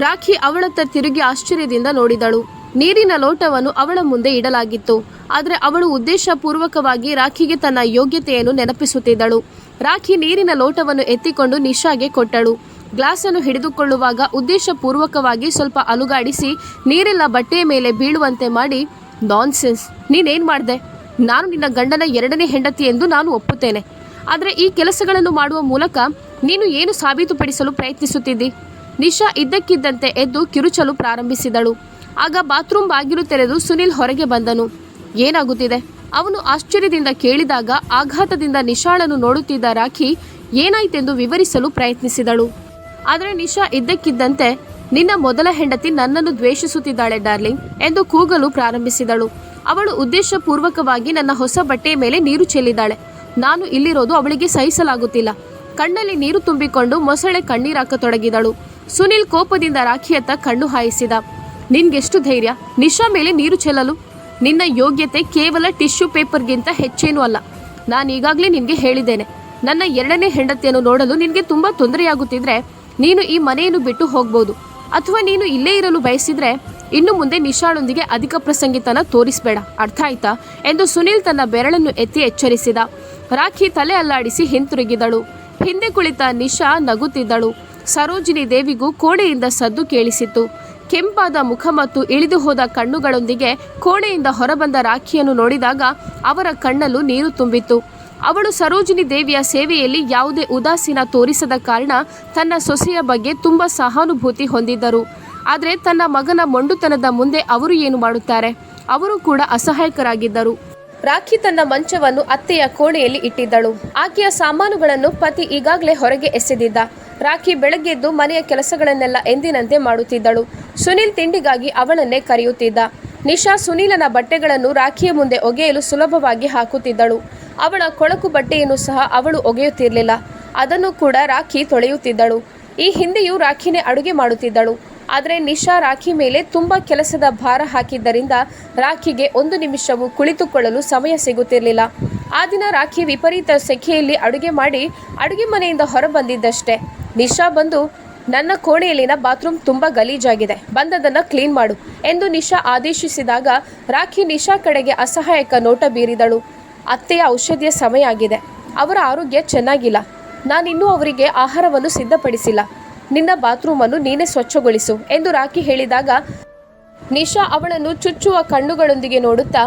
ರಾಖಿ ಅವಳತ್ತ ತಿರುಗಿ ಆಶ್ಚರ್ಯದಿಂದ ನೋಡಿದಳು. ನೀರಿನ ಲೋಟವನ್ನು ಅವಳ ಮುಂದೆ ಇಡಲಾಗಿತ್ತು. ಆದರೆ ಅವಳು ಉದ್ದೇಶಪೂರ್ವಕವಾಗಿ ರಾಖಿಗೆ ತನ್ನ ಯೋಗ್ಯತೆಯನ್ನು ನೆನಪಿಸುತ್ತಿದ್ದಳು. ರಾಖಿ ನೀರಿನ ಲೋಟವನ್ನು ಎತ್ತಿಕೊಂಡು ನಿಶಾಗೆ ಕೊಟ್ಟಳು. ಗ್ಲಾಸನ್ನು ಹಿಡಿದುಕೊಳ್ಳುವಾಗ ಉದ್ದೇಶಪೂರ್ವಕವಾಗಿ ಸ್ವಲ್ಪ ಅಲುಗಾಡಿಸಿ ನೀರೆಲ್ಲ ಬಟ್ಟೆಯ ಮೇಲೆ ಬೀಳುವಂತೆ ಮಾಡಿ, ನಾನ್ಸೆನ್ಸ್, ನೀನೇನು ಮಾಡಿದೆ? ನಾನು ನಿನ್ನ ಗಂಡನ 2ನೇ ಹೆಂಡತಿ ಎಂದು ನಾನು ಒಪ್ಪುತ್ತೇನೆ. ಆದರೆ ಈ ಕೆಲಸಗಳನ್ನು ಮಾಡುವ ಮೂಲಕ ನೀನು ಏನು ಸಾಬೀತುಪಡಿಸಲು ಪ್ರಯತ್ನಿಸುತ್ತಿದ್ದಿ? ನಿಶಾ ಇದ್ದಕ್ಕಿದ್ದಂತೆ ಎದ್ದು ಕಿರುಚಲು ಪ್ರಾರಂಭಿಸಿದಳು. ಆಗ ಬಾತ್ರೂಮ್ ಬಾಗಿಲು ತೆರೆದು ಸುನಿಲ್ ಹೊರಗೆ ಬಂದನು. ಏನಾಗುತ್ತಿದೆ? ಅವನು ಆಶ್ಚರ್ಯದಿಂದ ಕೇಳಿದಾಗ ಆಘಾತದಿಂದ ನಿಶಾಳನ್ನು ನೋಡುತ್ತಿದ್ದ ರಾಖಿ ಏನಾಯ್ತೆಂದು ವಿವರಿಸಲು ಪ್ರಯತ್ನಿಸಿದಳು. ಆದರೆ ನಿಶಾ ಇದ್ದಕ್ಕಿದ್ದಂತೆ, ನಿನ್ನ ಮೊದಲ ಹೆಂಡತಿ ನನ್ನನ್ನು ದ್ವೇಷಿಸುತ್ತಿದ್ದಾಳೆ ಡಾರ್ಲಿಂಗ್ ಎಂದು ಕೂಗಲು ಪ್ರಾರಂಭಿಸಿದಳು. ಅವಳು ಉದ್ದೇಶಪೂರ್ವಕವಾಗಿ ನನ್ನ ಹೊಸ ಬಟ್ಟೆಯ ಮೇಲೆ ನೀರು ಚೆಲ್ಲಿದ್ದಾಳೆ. ನಾನು ಇಲ್ಲಿರೋದು ಅವಳಿಗೆ ಸಹಿಸಲಾಗುತ್ತಿಲ್ಲ. ಕಣ್ಣಲ್ಲಿ ನೀರು ತುಂಬಿಕೊಂಡು ಮೊಸಳೆ ಕಣ್ಣೀರಾಕತೊಡಗಿದಳು. ಸುನಿಲ್ ಕೋಪದಿಂದ ರಾಖಿಯತ್ತ ಕಣ್ಣು ಹಾಯಿಸಿದ. ನಿನ್ಗೆಷ್ಟು ಧೈರ್ಯ ನಿಶಾ ಮೇಲೆ ನೀರು ಚೆಲ್ಲಲು? ನಿನ್ನ ಯೋಗ್ಯತೆ ಕೇವಲ ಟಿಶ್ಯೂ ಪೇಪರ್ಗಿಂತ ಹೆಚ್ಚೇನೂ ಅಲ್ಲ. ನಾನು ಈಗಾಗಲೇ ನಿನಗೆ ಹೇಳಿದ್ದೇನೆ, ನನ್ನ 2ನೇ ಹೆಂಡತಿಯನ್ನು ನೋಡಲು ನಿನಗೆ ತುಂಬ ತೊಂದರೆಯಾಗುತ್ತಿದ್ರೆ ನೀನು ಈ ಮನೆಯನ್ನು ಬಿಟ್ಟು ಹೋಗ್ಬೋದು. ಅಥವಾ ನೀನು ಇಲ್ಲೇ ಇರಲು ಬಯಸಿದ್ರೆ ಇನ್ನು ಮುಂದೆ ನಿಶಾಳೊಂದಿಗೆ ಅಧಿಕ ಪ್ರಸಂಗಿತನ ತೋರಿಸಬೇಡ, ಅರ್ಥ ಆಯ್ತಾ ಎಂದು ಸುನಿಲ್ ತನ್ನ ಬೆರಳನ್ನು ಎತ್ತಿ ಎಚ್ಚರಿಸಿದ. ರಾಖಿ ತಲೆ ಅಲ್ಲಾಡಿಸಿ ಹಿಂತಿರುಗಿದಳು. ಹಿಂದೆ ಕುಳಿತ ನಿಶಾ ನಗುತ್ತಿದ್ದಳು. ಸರೋಜಿನಿ ದೇವಿಗೂ ಕೋಣೆಯಿಂದ ಸದ್ದು ಕೇಳಿಸಿತು. ಕೆಂಪಾದ ಮುಖ ಮತ್ತು ಇಳಿದು ಹೋದ ಕಣ್ಣುಗಳೊಂದಿಗೆ ಕೋಣೆಯಿಂದ ಹೊರಬಂದ ರಾಖಿಯನ್ನು ನೋಡಿದಾಗ ಅವರ ಕಣ್ಣಲ್ಲೂ ನೀರು ತುಂಬಿತ್ತು. ಅವಳು ಸರೋಜಿನಿ ದೇವಿಯ ಸೇವೆಯಲ್ಲಿ ಯಾವುದೇ ಉದಾಸೀನ ತೋರಿಸದ ಕಾರಣ ತನ್ನ ಸೊಸೆಯ ಬಗ್ಗೆ ತುಂಬ ಸಹಾನುಭೂತಿ ಹೊಂದಿದ್ದರು. ಆದರೆ ತನ್ನ ಮಗನ ಮೊಂಡುತನದ ಮುಂದೆ ಅವರು ಏನು ಮಾಡುತ್ತಾರೆ? ಅವರು ಕೂಡ ಅಸಹಾಯಕರಾಗಿದ್ದರು. ರಾಖಿ ತನ್ನ ಮಂಚವನ್ನು ಅತ್ತೆಯ ಕೋಣೆಯಲ್ಲಿ ಇಟ್ಟಿದ್ದಳು. ಆಕೆಯ ಸಾಮಾನುಗಳನ್ನು ಪತಿ ಈಗಾಗಲೇ ಹೊರಗೆ ಎಸೆದಿದ್ದ. ರಾಖಿ ಬೆಳಗ್ಗೆದ್ದು ಮನೆಯ ಕೆಲಸಗಳನ್ನೆಲ್ಲ ಎಂದಿನಂತೆ ಮಾಡುತ್ತಿದ್ದಳು. ಸುನಿಲ್ ತಿಂಡಿಗಾಗಿ ಅವಳನ್ನೇ ಕರೆಯುತ್ತಿದ್ದ. ನಿಶಾ ಸುನೀಲನ ಬಟ್ಟೆಗಳನ್ನು ರಾಖಿಯ ಮುಂದೆ ಒಗೆಯಲು ಸುಲಭವಾಗಿ ಹಾಕುತ್ತಿದ್ದಳು. ಅವಳ ಕೊಳಕು ಬಟ್ಟೆಯನ್ನು ಸಹ ಅವಳು ಒಗೆಯುತ್ತಿರಲಿಲ್ಲ. ಅದನ್ನು ಕೂಡ ರಾಖಿ ತೊಳೆಯುತ್ತಿದ್ದಳು. ಈ ಹಿಂದೆಯೂ ರಾಖಿನೇ ಅಡುಗೆ ಮಾಡುತ್ತಿದ್ದಳು. ಆದರೆ ನಿಶಾ ರಾಖಿ ಮೇಲೆ ತುಂಬ ಕೆಲಸದ ಭಾರ ಹಾಕಿದ್ದರಿಂದ ರಾಖಿಗೆ 1 ನಿಮಿಷವೂ ಕುಳಿತುಕೊಳ್ಳಲು ಸಮಯ ಸಿಗುತ್ತಿರಲಿಲ್ಲ. ಆ ದಿನ ರಾಖಿ ವಿಪರೀತ ಸೆಖೆಯಲ್ಲಿ ಅಡುಗೆ ಮಾಡಿ ಅಡುಗೆ ಮನೆಯಿಂದ ಹೊರಬಂದಿದ್ದಷ್ಟೇ ನಿಶಾ ಬಂದು, ನನ್ನ ಕೋಣೆಯಲ್ಲಿನ ಬಾತ್ರೂಮ್ ತುಂಬ ಗಲೀಜಾಗಿದೆ, ಬಂದದನ್ನು ಕ್ಲೀನ್ ಮಾಡು ಎಂದು ನಿಶಾ ಆದೇಶಿಸಿದಾಗ ರಾಖಿ ನಿಶಾ ಕಡೆಗೆ ಅಸಹಾಯಕ ನೋಟ ಬೀರಿದಳು. ಅತ್ತೆಯ ಔಷಧಿಯ ಸಮಯ ಆಗಿದೆ, ಅವರ ಆರೋಗ್ಯ ಚೆನ್ನಾಗಿಲ್ಲ, ನಾನಿನ್ನೂ ಅವರಿಗೆ ಆಹಾರವನ್ನು ಸಿದ್ಧಪಡಿಸಿಲ್ಲ, ನಿನ್ನ ಬಾತ್ರೂಮನ್ನು ನೀನೇ ಸ್ವಚ್ಛಗೊಳಿಸು ಎಂದು ರಾಖಿ ಹೇಳಿದಾಗ ನಿಶಾ ಅವಳನ್ನು ಚುಚ್ಚುವ ಕಣ್ಣುಗಳೊಂದಿಗೆ ನೋಡುತ್ತಾ,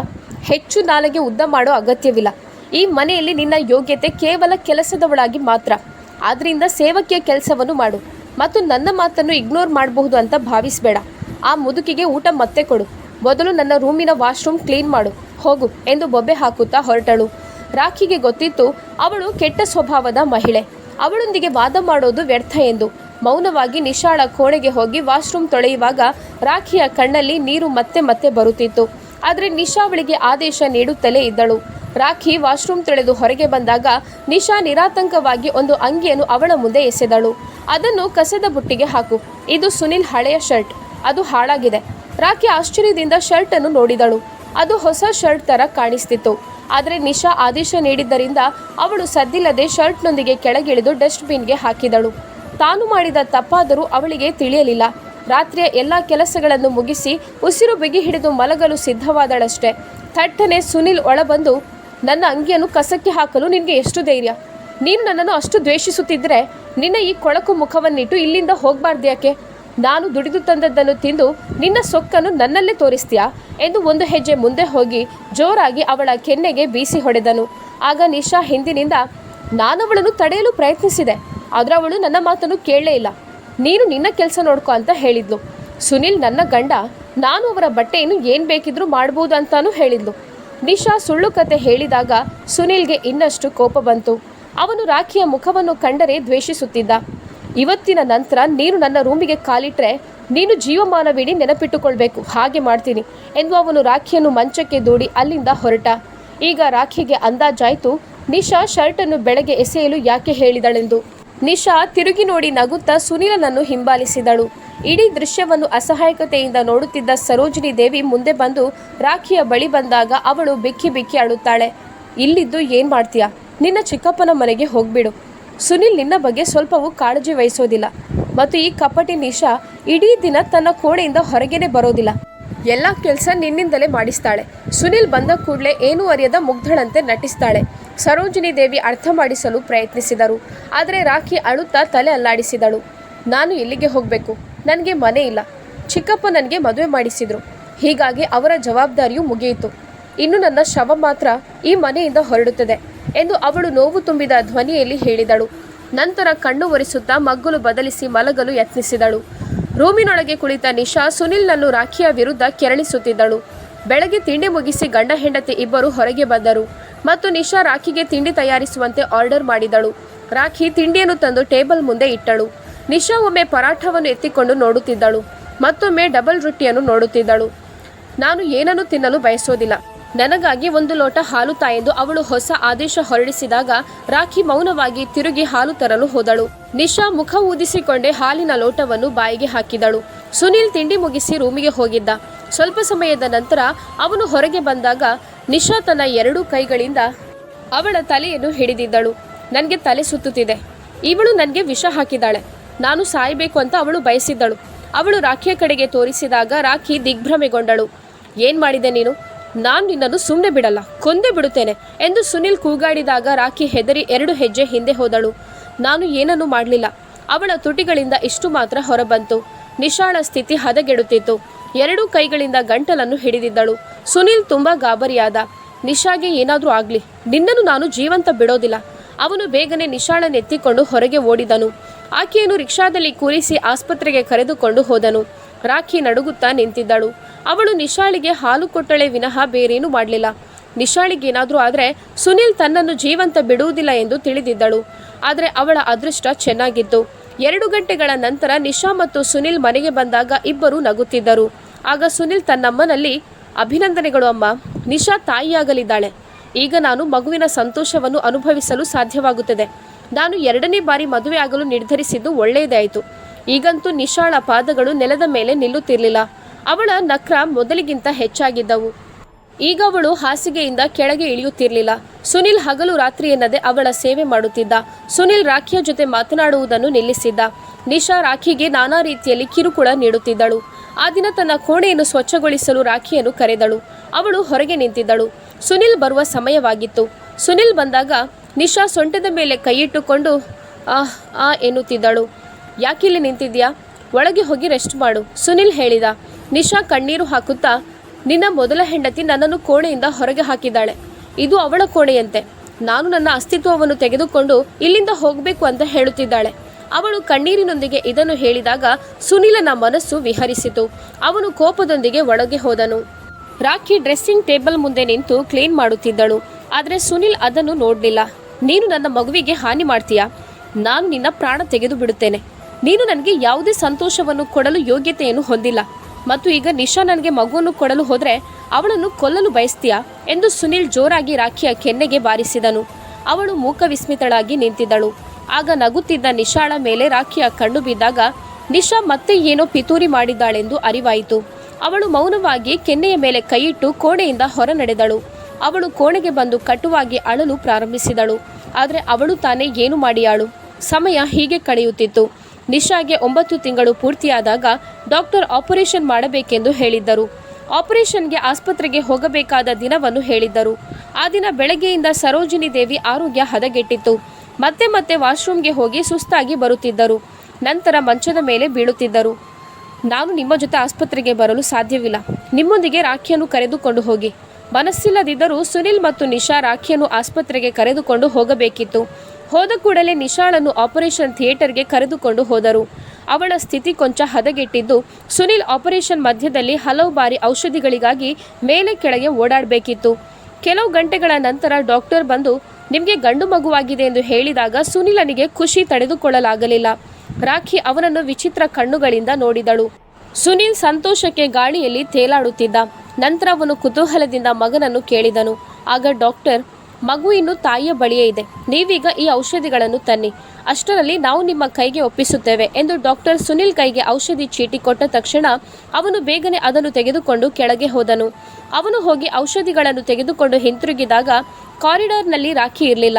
ಹೆಚ್ಚು ನಾಲಿಗೆ ಉದ್ದ ಮಾಡೋ ಅಗತ್ಯವಿಲ್ಲ. ಈ ಮನೆಯಲ್ಲಿ ನಿನ್ನ ಯೋಗ್ಯತೆ ಕೇವಲ ಕೆಲಸದವಳಾಗಿ ಮಾತ್ರ. ಆದ್ದರಿಂದ ಸೇವಕಿಯ ಕೆಲಸವನ್ನು ಮಾಡು ಮತ್ತು ನನ್ನ ಮಾತನ್ನು ಇಗ್ನೋರ್ ಮಾಡಬಹುದು ಅಂತ ಭಾವಿಸಬೇಡ. ಆ ಮುದುಕಿಗೆ ಊಟ ಮತ್ತೆ ಕೊಡು. ಮೊದಲು ನನ್ನ ರೂಮಿನ ವಾಶ್ರೂಮ್ ಕ್ಲೀನ್ ಮಾಡು, ಹೋಗು ಎಂದು ಬೊಬ್ಬೆ ಹಾಕುತ್ತಾ ಹೊರಟಳು. ರಾಖಿಗೆ ಗೊತ್ತಿತ್ತು ಅವಳು ಕೆಟ್ಟ ಸ್ವಭಾವದ ಮಹಿಳೆ. ಅವಳೊಂದಿಗೆ ವಾದ ಮಾಡೋದು ವ್ಯರ್ಥ ಎಂದು ಮೌನವಾಗಿ ನಿಶಾಳ ಕೋಣೆಗೆ ಹೋಗಿ ವಾಶ್ರೂಮ್ ತೊಳೆಯುವಾಗ ರಾಖಿಯ ಕಣ್ಣಲ್ಲಿ ನೀರು ಮತ್ತೆ ಮತ್ತೆ ಬರುತ್ತಿತ್ತು. ಆದರೆ ನಿಶಾ ಅವಳಿಗೆ ಆದೇಶ ನೀಡುತ್ತಲೇ ಇದ್ದಳು. ರಾಖಿ ವಾಶ್ರೂಮ್ ತೊಳೆದು ಹೊರಗೆ ಬಂದಾಗ ನಿಶಾ ನಿರಾತಂಕವಾಗಿ ಒಂದು ಅಂಗಿಯನ್ನು ಅವಳ ಮುಂದೆ ಎಸೆದಳು. ಅದನ್ನು ಕಸದ ಬುಟ್ಟಿಗೆ ಹಾಕು, ಇದು ಸುನಿಲ್ ಹಳೆಯ ಶರ್ಟ್, ಅದು ಹಾಳಾಗಿದೆ. ರಾಖಿ ಆಶ್ಚರ್ಯದಿಂದ ಶರ್ಟನ್ನು ನೋಡಿದಳು. ಅದು ಹೊಸ ಶರ್ಟ್ ಥರ ಕಾಣಿಸ್ತಿತ್ತು. ಆದರೆ ನಿಶಾ ಆದೇಶ ನೀಡಿದ್ದರಿಂದ ಅವಳು ಸದ್ದಿಲ್ಲದೆ ಶರ್ಟ್ನೊಂದಿಗೆ ಕೆಳಗಿಳಿದು ಡಸ್ಟ್ಬಿನ್ಗೆ ಹಾಕಿದಳು. ತಾನು ಮಾಡಿದ ತಪ್ಪಾದರೂ ಅವಳಿಗೆ ತಿಳಿಯಲಿಲ್ಲ. ರಾತ್ರಿಯ ಎಲ್ಲ ಕೆಲಸಗಳನ್ನು ಮುಗಿಸಿ ಉಸಿರು ಬಿಗಿ ಹಿಡಿದು ಮಲಗಲು ಸಿದ್ಧವಾದಳಷ್ಟೇ ಥಟ್ಟನೆ ಸುನಿಲ್ ಒಳಬಂದು, ನನ್ನ ಅಂಗಿಯನ್ನು ಕಸಕ್ಕೆ ಹಾಕಲು ನಿನಗೆ ಎಷ್ಟು ಧೈರ್ಯ? ನೀನು ನನ್ನನ್ನು ಅಷ್ಟು ದ್ವೇಷಿಸುತ್ತಿದ್ದರೆ ನಿನ್ನ ಈ ಕೊಳಕು ಮುಖವನ್ನಿಟ್ಟು ಇಲ್ಲಿಂದ ಹೋಗಬಾರ್ದ್ಯಾಕೆ? ನಾನು ದುಡಿದು ತಂದದ್ದನ್ನು ತಿಂದು ನಿನ್ನ ಸೊಕ್ಕನ್ನು ನನ್ನಲ್ಲೇ ತೋರಿಸ್ತೀಯಾ ಎಂದು ಒಂದು ಹೆಜ್ಜೆ ಮುಂದೆ ಹೋಗಿ ಜೋರಾಗಿ ಅವಳ ಕೆನ್ನೆಗೆ ಬೀಸಿ ಹೊಡೆದನು. ಆಗ ನಿಶಾ ಹಿಂದಿನಿಂದ, ನಾನವಳನ್ನು ತಡೆಯಲು ಪ್ರಯತ್ನಿಸಿದೆ, ಆದರೆ ಅವಳು ನನ್ನ ಮಾತನ್ನು ಕೇಳಲೇ ಇಲ್ಲ. ನೀನು ನಿನ್ನ ಕೆಲಸ ನೋಡ್ಕೊ ಅಂತ ಹೇಳಿದ್ಲು. ಸುನಿಲ್ ನನ್ನ ಗಂಡ, ನಾನು ಅವರ ಬಟ್ಟೆಯನ್ನು ಏನು ಬೇಕಿದ್ರೂ ಮಾಡ್ಬೋದು ಅಂತಾನೂ ಹೇಳಿದ್ಲು. ನಿಶಾ ಸುಳ್ಳು ಕತೆ ಹೇಳಿದಾಗ ಸುನಿಲ್ಗೆ ಇನ್ನಷ್ಟು ಕೋಪ ಬಂತು. ಅವನು ರಾಖಿಯ ಮುಖವನ್ನು ಕಂಡರೆ ದ್ವೇಷಿಸುತ್ತಿದ್ದ. ಇವತ್ತಿನ ನಂತರ ನೀನು ನನ್ನ ರೂಮಿಗೆ ಕಾಲಿಟ್ರೆ ನೀನು ಜೀವಮಾನವಿಡೀ ನೆನಪಿಟ್ಟುಕೊಳ್ಬೇಕು, ಹಾಗೆ ಮಾಡ್ತೀನಿ ಎಂದು ಅವನು ರಾಖಿಯನ್ನು ಮಂಚಕ್ಕೆ ದೂಡಿ ಅಲ್ಲಿಂದ ಹೊರಟ. ಈಗ ರಾಖಿಗೆ ಅಂದಾಜಾಯಿತು ನಿಶಾ ಶರ್ಟನ್ನು ಬೆಳಗ್ಗೆ ಎಸೆಯಲು ಯಾಕೆ ಹೇಳಿದಳೆಂದು. ನಿಶಾ ತಿರುಗಿ ನೋಡಿ ನಗುತ್ತಾ ಸುನಿಲನನ್ನು ಹಿಂಬಾಲಿಸಿದಳು. ಇಡೀ ದೃಶ್ಯವನ್ನು ಅಸಹಾಯಕತೆಯಿಂದ ನೋಡುತ್ತಿದ್ದ ಸರೋಜಿನಿ ದೇವಿ ಮುಂದೆ ಬಂದು ರಾಖಿಯ ಬಳಿ ಬಂದಾಗ ಅವಳು ಬಿಕ್ಕಿ ಬಿಕ್ಕಿ ಅಳುತ್ತಾಳೆ. ಇಲ್ಲಿದ್ದು ಏನು ಮಾಡ್ತೀಯಾ? ನಿನ್ನ ಚಿಕ್ಕಪ್ಪನ ಮನೆಗೆ ಹೋಗ್ಬಿಡು. ಸುನಿಲ್ ನಿನ್ನ ಬಗ್ಗೆ ಸ್ವಲ್ಪವೂ ಕಾಳಜಿ ವಹಿಸೋದಿಲ್ಲ. ಮತ್ತು ಈ ಕಪಟಿ ನಿಶಾ ಇಡೀ ದಿನ ತನ್ನ ಕೋಣೆಯಿಂದ ಹೊರಗೇನೆ ಬರೋದಿಲ್ಲ. ಎಲ್ಲ ಕೆಲಸ ನಿನ್ನಿಂದಲೇ ಮಾಡಿಸ್ತಾಳೆ. ಸುನಿಲ್ ಬಂದ ಕೂಡಲೇ ಏನೂ ಅರಿಯದ ಮುಗ್ಧಳಂತೆ ನಟಿಸ್ತಾಳೆ. ಸರೋಜಿನಿ ದೇವಿ ಅರ್ಥ ಮಾಡಿಸಲು ಪ್ರಯತ್ನಿಸಿದರು. ಆದರೆ ರಾಖಿ ಅಳುತ್ತಾ ತಲೆ ಅಲ್ಲಾಡಿಸಿದಳು. ನಾನು ಎಲ್ಲಿಗೆ ಹೋಗಬೇಕು? ನನಗೆ ಮನೆ ಇಲ್ಲ. ಚಿಕ್ಕಪ್ಪ ನನಗೆ ಮದುವೆ ಮಾಡಿಸಿದ್ರು. ಹೀಗಾಗಿ ಅವರ ಜವಾಬ್ದಾರಿಯೂ ಮುಗಿಯಿತು. ಇನ್ನು ನನ್ನ ಶವ ಮಾತ್ರ ಈ ಮನೆಯಿಂದ ಹೊರಡುತ್ತದೆ ಎಂದು ಅವಳು ನೋವು ತುಂಬಿದ ಧ್ವನಿಯಲ್ಲಿ ಹೇಳಿದಳು. ನಂತರ ಕಣ್ಣು ಒರೆಸುತ್ತಾ ಮಗ್ಗುಲು ಬದಲಿಸಿ ಮಲಗಲು ಯತ್ನಿಸಿದಳು. ರೂಮಿನೊಳಗೆ ಕುಳಿತ ನಿಶಾ ಸುನಿಲ್ನನ್ನು ರಾಖಿಯ ವಿರುದ್ಧ ಕೆರಳಿಸುತ್ತಿದ್ದಳು. ಬೆಳಗ್ಗೆ ತಿಂಡಿ ಮುಗಿಸಿ ಗಂಡ ಹೆಂಡತಿ ಇಬ್ಬರು ಹೊರಗೆ ಬಂದರು ಮತ್ತು ನಿಶಾ ರಾಖಿಗೆ ತಿಂಡಿ ತಯಾರಿಸುವಂತೆ ಆರ್ಡರ್ ಮಾಡಿದಳು. ರಾಖಿ ತಿಂಡಿಯನ್ನು ತಂದು ಟೇಬಲ್ ಮುಂದೆ ಇಟ್ಟಳು. ನಿಶಾ ಒಮ್ಮೆ ಪರಾಠವನ್ನು ಎತ್ತಿಕೊಂಡು ನೋಡುತ್ತಿದ್ದಳು, ಮತ್ತೊಮ್ಮೆ ಡಬಲ್ ರೊಟ್ಟಿಯನ್ನು ನೋಡುತ್ತಿದ್ದಳು. ನಾನು ಏನನ್ನು ತಿನ್ನಲು ಬಯಸೋದಿಲ್ಲ, ನನಗಾಗಿ ಒಂದು ಲೋಟ ಹಾಲು ತಾಯೆಂದು ಅವಳು ಹೊಸ ಆದೇಶ ಹೊರಡಿಸಿದಾಗ ರಾಖಿ ಮೌನವಾಗಿ ತಿರುಗಿ ಹಾಲು ತರಲು ಹೋದಳು. ನಿಶಾ ಮುಖ ಊದಿಸಿಕೊಂಡೇ ಹಾಲಿನ ಲೋಟವನ್ನು ಬಾಯಿಗೆ ಹಾಕಿದಳು. ಸುನಿಲ್ ತಿಂಡಿ ಮುಗಿಸಿ ರೂಮಿಗೆ ಹೋಗಿದ್ದ. ಸ್ವಲ್ಪ ಸಮಯದ ನಂತರ ಅವನು ಹೊರಗೆ ಬಂದಾಗ ನಿಶಾ ತನ್ನ ಎರಡೂ ಕೈಗಳಿಂದ ಅವಳ ತಲೆಯನ್ನು ಹಿಡಿದಿದ್ದಳು. ನನಗೆ ತಲೆ ಸುತ್ತುತ್ತಿದೆ, ಇವಳು ನನಗೆ ವಿಷ ಹಾಕಿದ್ದಾಳೆ, ನಾನು ಸಾಯಬೇಕು ಅಂತ ಅವಳು ಬಯಸಿದ್ದಳು. ಅವಳು ರಾಖಿಯ ಕಡೆಗೆ ತೋರಿಸಿದಾಗ ರಾಖಿ ದಿಗ್ಭ್ರಮೆಗೊಂಡಳು. ಏನು ಮಾಡಿದೆ ನೀನು? ನಾನು ನಿನ್ನನ್ನು ಸುಮ್ಮನೆ ಬಿಡಲ್ಲ, ಕೊಂದೇ ಬಿಡುತ್ತೇನೆ ಎಂದು ಸುನಿಲ್ ಕೂಗಾಡಿದಾಗ ರಾಖಿ ಹೆದರಿ 2 ಹೆಜ್ಜೆ ಹಿಂದೆ ಹೋದಳು. ನಾನು ಏನನ್ನೂ ಮಾಡಲಿಲ್ಲ. ಅವಳ ತುಟಿಗಳಿಂದ ಇಷ್ಟು ಮಾತ್ರ ಹೊರಬಂತು. ನಿಶಾಳ ಸ್ಥಿತಿ ಹದಗೆಡುತ್ತಿತ್ತು. 2 ಕೈಗಳಿಂದ ಗಂಟಲನ್ನು ಹಿಡಿದಿದ್ದಳು. ಸುನಿಲ್ ತುಂಬ ಗಾಬರಿಯಾದ. ನಿಶಾಗೆ ಏನಾದರೂ ಆಗಲಿ, ನಿನ್ನನ್ನು ನಾನು ಜೀವಂತ ಬಿಡೋದಿಲ್ಲ. ಅವನು ಬೇಗನೆ ನಿಶಾಳನ್ನೆತ್ತಿಕೊಂಡು ಹೊರಗೆ ಓಡಿದನು. ಆಕೆಯನ್ನು ರಿಕ್ಷಾದಲ್ಲಿ ಕೂರಿಸಿ ಆಸ್ಪತ್ರೆಗೆ ಕರೆದುಕೊಂಡು ಹೋದನು. ರಾಖಿ ನಡುಗುತ್ತಾ ನಿಂತಿದ್ದಳು. ಅವಳು ನಿಶಾಳಿಗೆ ಹಾಲು ಕೊಟ್ಟಳೆ ವಿನಃ ಬೇರೇನೂ ಮಾಡಲಿಲ್ಲ. ನಿಶಾಳಿಗೇನಾದರೂ ಆದರೆ ಸುನಿಲ್ ತನ್ನನ್ನು ಜೀವಂತ ಬಿಡುವುದಿಲ್ಲ ಎಂದು ತಿಳಿದಿದ್ದಳು. ಆದರೆ ಅವಳ ಅದೃಷ್ಟ ಚೆನ್ನಾಗಿತ್ತು. 2 ಗಂಟೆಗಳ ನಂತರ ನಿಶಾ ಮತ್ತು ಸುನಿಲ್ ಮನೆಗೆ ಬಂದಾಗ ಇಬ್ಬರೂ ನಗುತ್ತಿದ್ದರು. ಆಗ ಸುನಿಲ್ ತನ್ನಮ್ಮನಲ್ಲಿ, ಅಭಿನಂದನೆಗಳು ಅಮ್ಮ, ನಿಶಾ ತಾಯಿಯಾಗಲಿದ್ದಾಳೆ. ಈಗ ನಾನು ಮಗುವಿನ ಸಂತೋಷವನ್ನು ಅನುಭವಿಸಲು ಸಾಧ್ಯವಾಗುತ್ತದೆ. ನಾನು 2ನೇ ಬಾರಿ ಮದುವೆ ಆಗಲು ನಿರ್ಧರಿಸಿದ್ದು ಒಳ್ಳೆಯದೇ ಆಯಿತು. ಈಗಂತೂ ನಿಶಾಳ ಪಾದಗಳು ನೆಲದ ಮೇಲೆ ನಿಲ್ಲುತ್ತಿರಲಿಲ್ಲ. ಅವಳ ನಕ್ರ ಮೊದಲಿಗಿಂತ ಹೆಚ್ಚಾಗಿದ್ದವು. ಈಗ ಅವಳು ಹಾಸಿಗೆಯಿಂದ ಕೆಳಗೆ ಇಳಿಯುತ್ತಿರಲಿಲ್ಲ. ಸುನಿಲ್ ಹಗಲು ರಾತ್ರಿ ಎನ್ನದೆ ಅವಳ ಸೇವೆ ಮಾಡುತ್ತಿದ್ದ. ಸುನಿಲ್ ರಾಖಿಯ ಜೊತೆ ಮಾತನಾಡುವುದನ್ನು ನಿಲ್ಲಿಸಿದ್ದ. ನಿಶಾ ರಾಖಿಗೆ ನಾನಾ ರೀತಿಯಲ್ಲಿ ಕಿರುಕುಳ ನೀಡುತ್ತಿದ್ದಳು. ಆ ದಿನ ತನ್ನ ಕೋಣೆಯನ್ನು ಸ್ವಚ್ಛಗೊಳಿಸಲು ರಾಖಿಯನ್ನು ಕರೆದಳು. ಅವಳು ಹೊರಗೆ ನಿಂತಿದ್ದಳು. ಸುನಿಲ್ ಬರುವ ಸಮಯವಾಗಿತ್ತು. ಸುನಿಲ್ ಬಂದಾಗ ನಿಶಾ ಸೊಂಟದ ಮೇಲೆ ಕೈಯಿಟ್ಟುಕೊಂಡು ಎನ್ನುತ್ತಿದ್ದಳು. ಯಾಕಿಲ್ಲಿ ನಿಂತಿದ್ಯಾ? ಒಳಗೆ ಹೋಗಿ ರೆಸ್ಟ್ ಮಾಡು, ಸುನಿಲ್ ಹೇಳಿದ. ನಿಶಾ ಕಣ್ಣೀರು ಹಾಕುತ್ತಾ, ನಿನ್ನ ಮೊದಲ ಹೆಂಡತಿ ನನ್ನನ್ನು ಕೋಣೆಯಿಂದ ಹೊರಗೆ ಹಾಕಿದ್ದಾಳೆ. ಇದು ಅವಳ ಕೋಣೆಯಂತೆ. ನಾನು ನನ್ನ ಅಸ್ತಿತ್ವವನ್ನು ತೆಗೆದುಕೊಂಡು ಇಲ್ಲಿಂದ ಹೋಗಬೇಕು ಅಂತ ಹೇಳುತ್ತಿದ್ದಾಳೆ. ಅವಳು ಕಣ್ಣೀರಿನೊಂದಿಗೆ ಇದನ್ನು ಹೇಳಿದಾಗ ಸುನಿಲನ ಮನಸ್ಸು ವಿಹರಿಸಿತು. ಅವನು ಕೋಪದೊಂದಿಗೆ ಒಳಗೆ ಹೋದನು. ರಾಖಿ ಡ್ರೆಸ್ಸಿಂಗ್ ಟೇಬಲ್ ಮುಂದೆ ನಿಂತು ಕ್ಲೀನ್ ಮಾಡುತ್ತಿದ್ದಳು. ಆದರೆ ಸುನಿಲ್ ಅದನ್ನು ನೋಡಲಿಲ್ಲ. ನೀನು ನನ್ನ ಮಗುವಿಗೆ ಹಾನಿ ಮಾಡ್ತೀಯಾ? ನಾನು ನಿನ್ನ ಪ್ರಾಣ ತೆಗೆದು ಬಿಡುತ್ತೇನೆ. ನೀನು ನನಗೆ ಯಾವುದೇ ಸಂತೋಷವನ್ನು ಕೊಡಲು ಯೋಗ್ಯತೆಯನ್ನು ಹೊಂದಿಲ್ಲ. ಮತ್ತು ಈಗ ನಿಶಾ ನನಗೆ ಮಗುವನ್ನು ಕೊಡಲು ಹೋದರೆ ಅವಳನ್ನು ಕೊಲ್ಲಲು ಬಯಸ್ತೀಯಾ ಎಂದು ಸುನಿಲ್ ಜೋರಾಗಿ ರಾಖಿಯ ಕೆನ್ನೆಗೆ ಬಾರಿಸಿದನು. ಅವಳು ಮೂಕ ವಿಸ್ಮಿತಳಾಗಿ ನಿಂತಿದ್ದಳು. ಆಗ ನಗುತ್ತಿದ್ದ ನಿಶಾಳ ಮೇಲೆ ರಾಖಿಯ ಕಣ್ಣು ಬಿದ್ದಾಗ ನಿಶಾ ಮತ್ತೆ ಏನೋ ಪಿತೂರಿ ಮಾಡಿದ್ದಾಳೆಂದು ಅರಿವಾಯಿತು. ಅವಳು ಮೌನವಾಗಿ ಕೆನ್ನೆಯ ಮೇಲೆ ಕೈಯಿಟ್ಟು ಕೋಣೆಯಿಂದ ಹೊರ ನಡೆದಳು. ಅವಳು ಕೋಣೆಗೆ ಬಂದು ಕಟುವಾಗಿ ಅಳಲು ಪ್ರಾರಂಭಿಸಿದಳು. ಆದರೆ ಅವಳು ತಾನೇ ಏನು ಮಾಡಿಯಾಳು? ಸಮಯ ಹೀಗೆ ಕಳೆಯುತ್ತಿತ್ತು. ನಿಶಾಗೆ 9 ತಿಂಗಳು ಪೂರ್ತಿಯಾದಾಗ ಡಾಕ್ಟರ್ ಆಪರೇಷನ್ ಮಾಡಬೇಕೆಂದು ಹೇಳಿದ್ದರು. ಆಪರೇಷನ್ಗೆ ಆಸ್ಪತ್ರೆಗೆ ಹೋಗಬೇಕಾದ ದಿನವನ್ನು ಹೇಳಿದ್ದರು. ಆ ದಿನ ಬೆಳಗ್ಗೆಯಿಂದ ಸರೋಜಿನಿ ದೇವಿ ಆರೋಗ್ಯ ಹದಗೆಟ್ಟಿತ್ತು. ಮತ್ತೆ ಮತ್ತೆ ವಾಶ್ರೂಮ್ಗೆ ಹೋಗಿ ಸುಸ್ತಾಗಿ ಬರುತ್ತಿದ್ದರು. ನಂತರ ಮಂಚದ ಮೇಲೆ ಬೀಳುತ್ತಿದ್ದರು. ನಾನು ನಿಮ್ಮ ಜೊತೆ ಆಸ್ಪತ್ರೆಗೆ ಬರಲು ಸಾಧ್ಯವಿಲ್ಲ. ನಿಮ್ಮೊಂದಿಗೆ ರಾಖಿಯನ್ನು ಕರೆದುಕೊಂಡು ಹೋಗಿ. ಮನಸ್ಸಿಲ್ಲದಿದ್ದರೂ ಸುನಿಲ್ ಮತ್ತು ನಿಶಾ ರಾಖಿಯನ್ನು ಆಸ್ಪತ್ರೆಗೆ ಕರೆದುಕೊಂಡು ಹೋಗಬೇಕಿತ್ತು. ಹೋದ ಕೂಡಲೇ ನಿಶಾಳನ್ನು ಆಪರೇಷನ್ ಥಿಯೇಟರ್ಗೆ ಕರೆದುಕೊಂಡು ಹೋದರು. ಅವಳ ಸ್ಥಿತಿ ಕೊಂಚ ಹದಗೆಟ್ಟಿದ್ದು ಸುನಿಲ್ ಆಪರೇಷನ್ ಮಧ್ಯದಲ್ಲಿ ಹಲವು ಬಾರಿ ಔಷಧಿಗಳಿಗಾಗಿ ಮೇಲೆ ಕೆಳಗೆ ಓಡಾಡಬೇಕಿತ್ತು. ಕೆಲವು ಗಂಟೆಗಳ ನಂತರ ಡಾಕ್ಟರ್ ಬಂದು ನಿಮಗೆ ಗಂಡು ಮಗುವಾಗಿದೆ ಎಂದು ಹೇಳಿದಾಗ ಸುನಿಲನಿಗೆ ಖುಷಿ ತಡೆದುಕೊಳ್ಳಲಾಗಲಿಲ್ಲ. ರಾಖಿ ಅವನನ್ನು ವಿಚಿತ್ರ ಕಣ್ಣುಗಳಿಂದ ನೋಡಿದಳು. ಸುನಿಲ್ ಸಂತೋಷಕ್ಕೆ ಗಾಳಿಯಲ್ಲಿ ತೇಲಾಡುತ್ತಿದ್ದ. ನಂತರ ಅವನು ಕುತೂಹಲದಿಂದ ಮಗನನ್ನು ಕೇಳಿದನು. ಆಗ ಡಾಕ್ಟರ್, ಮಗು ಇನ್ನು ತಾಯಿಯ ಬಳಿಯೇ ಇದೆ, ನೀವೀಗ ಈ ಔಷಧಿಗಳನ್ನು ತನ್ನಿ, ಅಷ್ಟರಲ್ಲಿ ನಾವು ನಿಮ್ಮ ಕೈಗೆ ಒಪ್ಪಿಸುತ್ತೇವೆ ಎಂದು ಡಾಕ್ಟರ್ ಸುನಿಲ್ ಕೈಗೆ ಔಷಧಿ ಚೀಟಿ ಕೊಟ್ಟ ತಕ್ಷಣ ಅವನು ಬೇಗನೆ ಅದನ್ನು ತೆಗೆದುಕೊಂಡು ಕೆಳಗೆ ಹೋದನು. ಅವನು ಹೋಗಿ ಔಷಧಿಗಳನ್ನು ತೆಗೆದುಕೊಂಡು ಹಿಂತಿರುಗಿದಾಗ ಕಾರಿಡಾರ್ನಲ್ಲಿ ರಾಖಿ ಇರಲಿಲ್ಲ.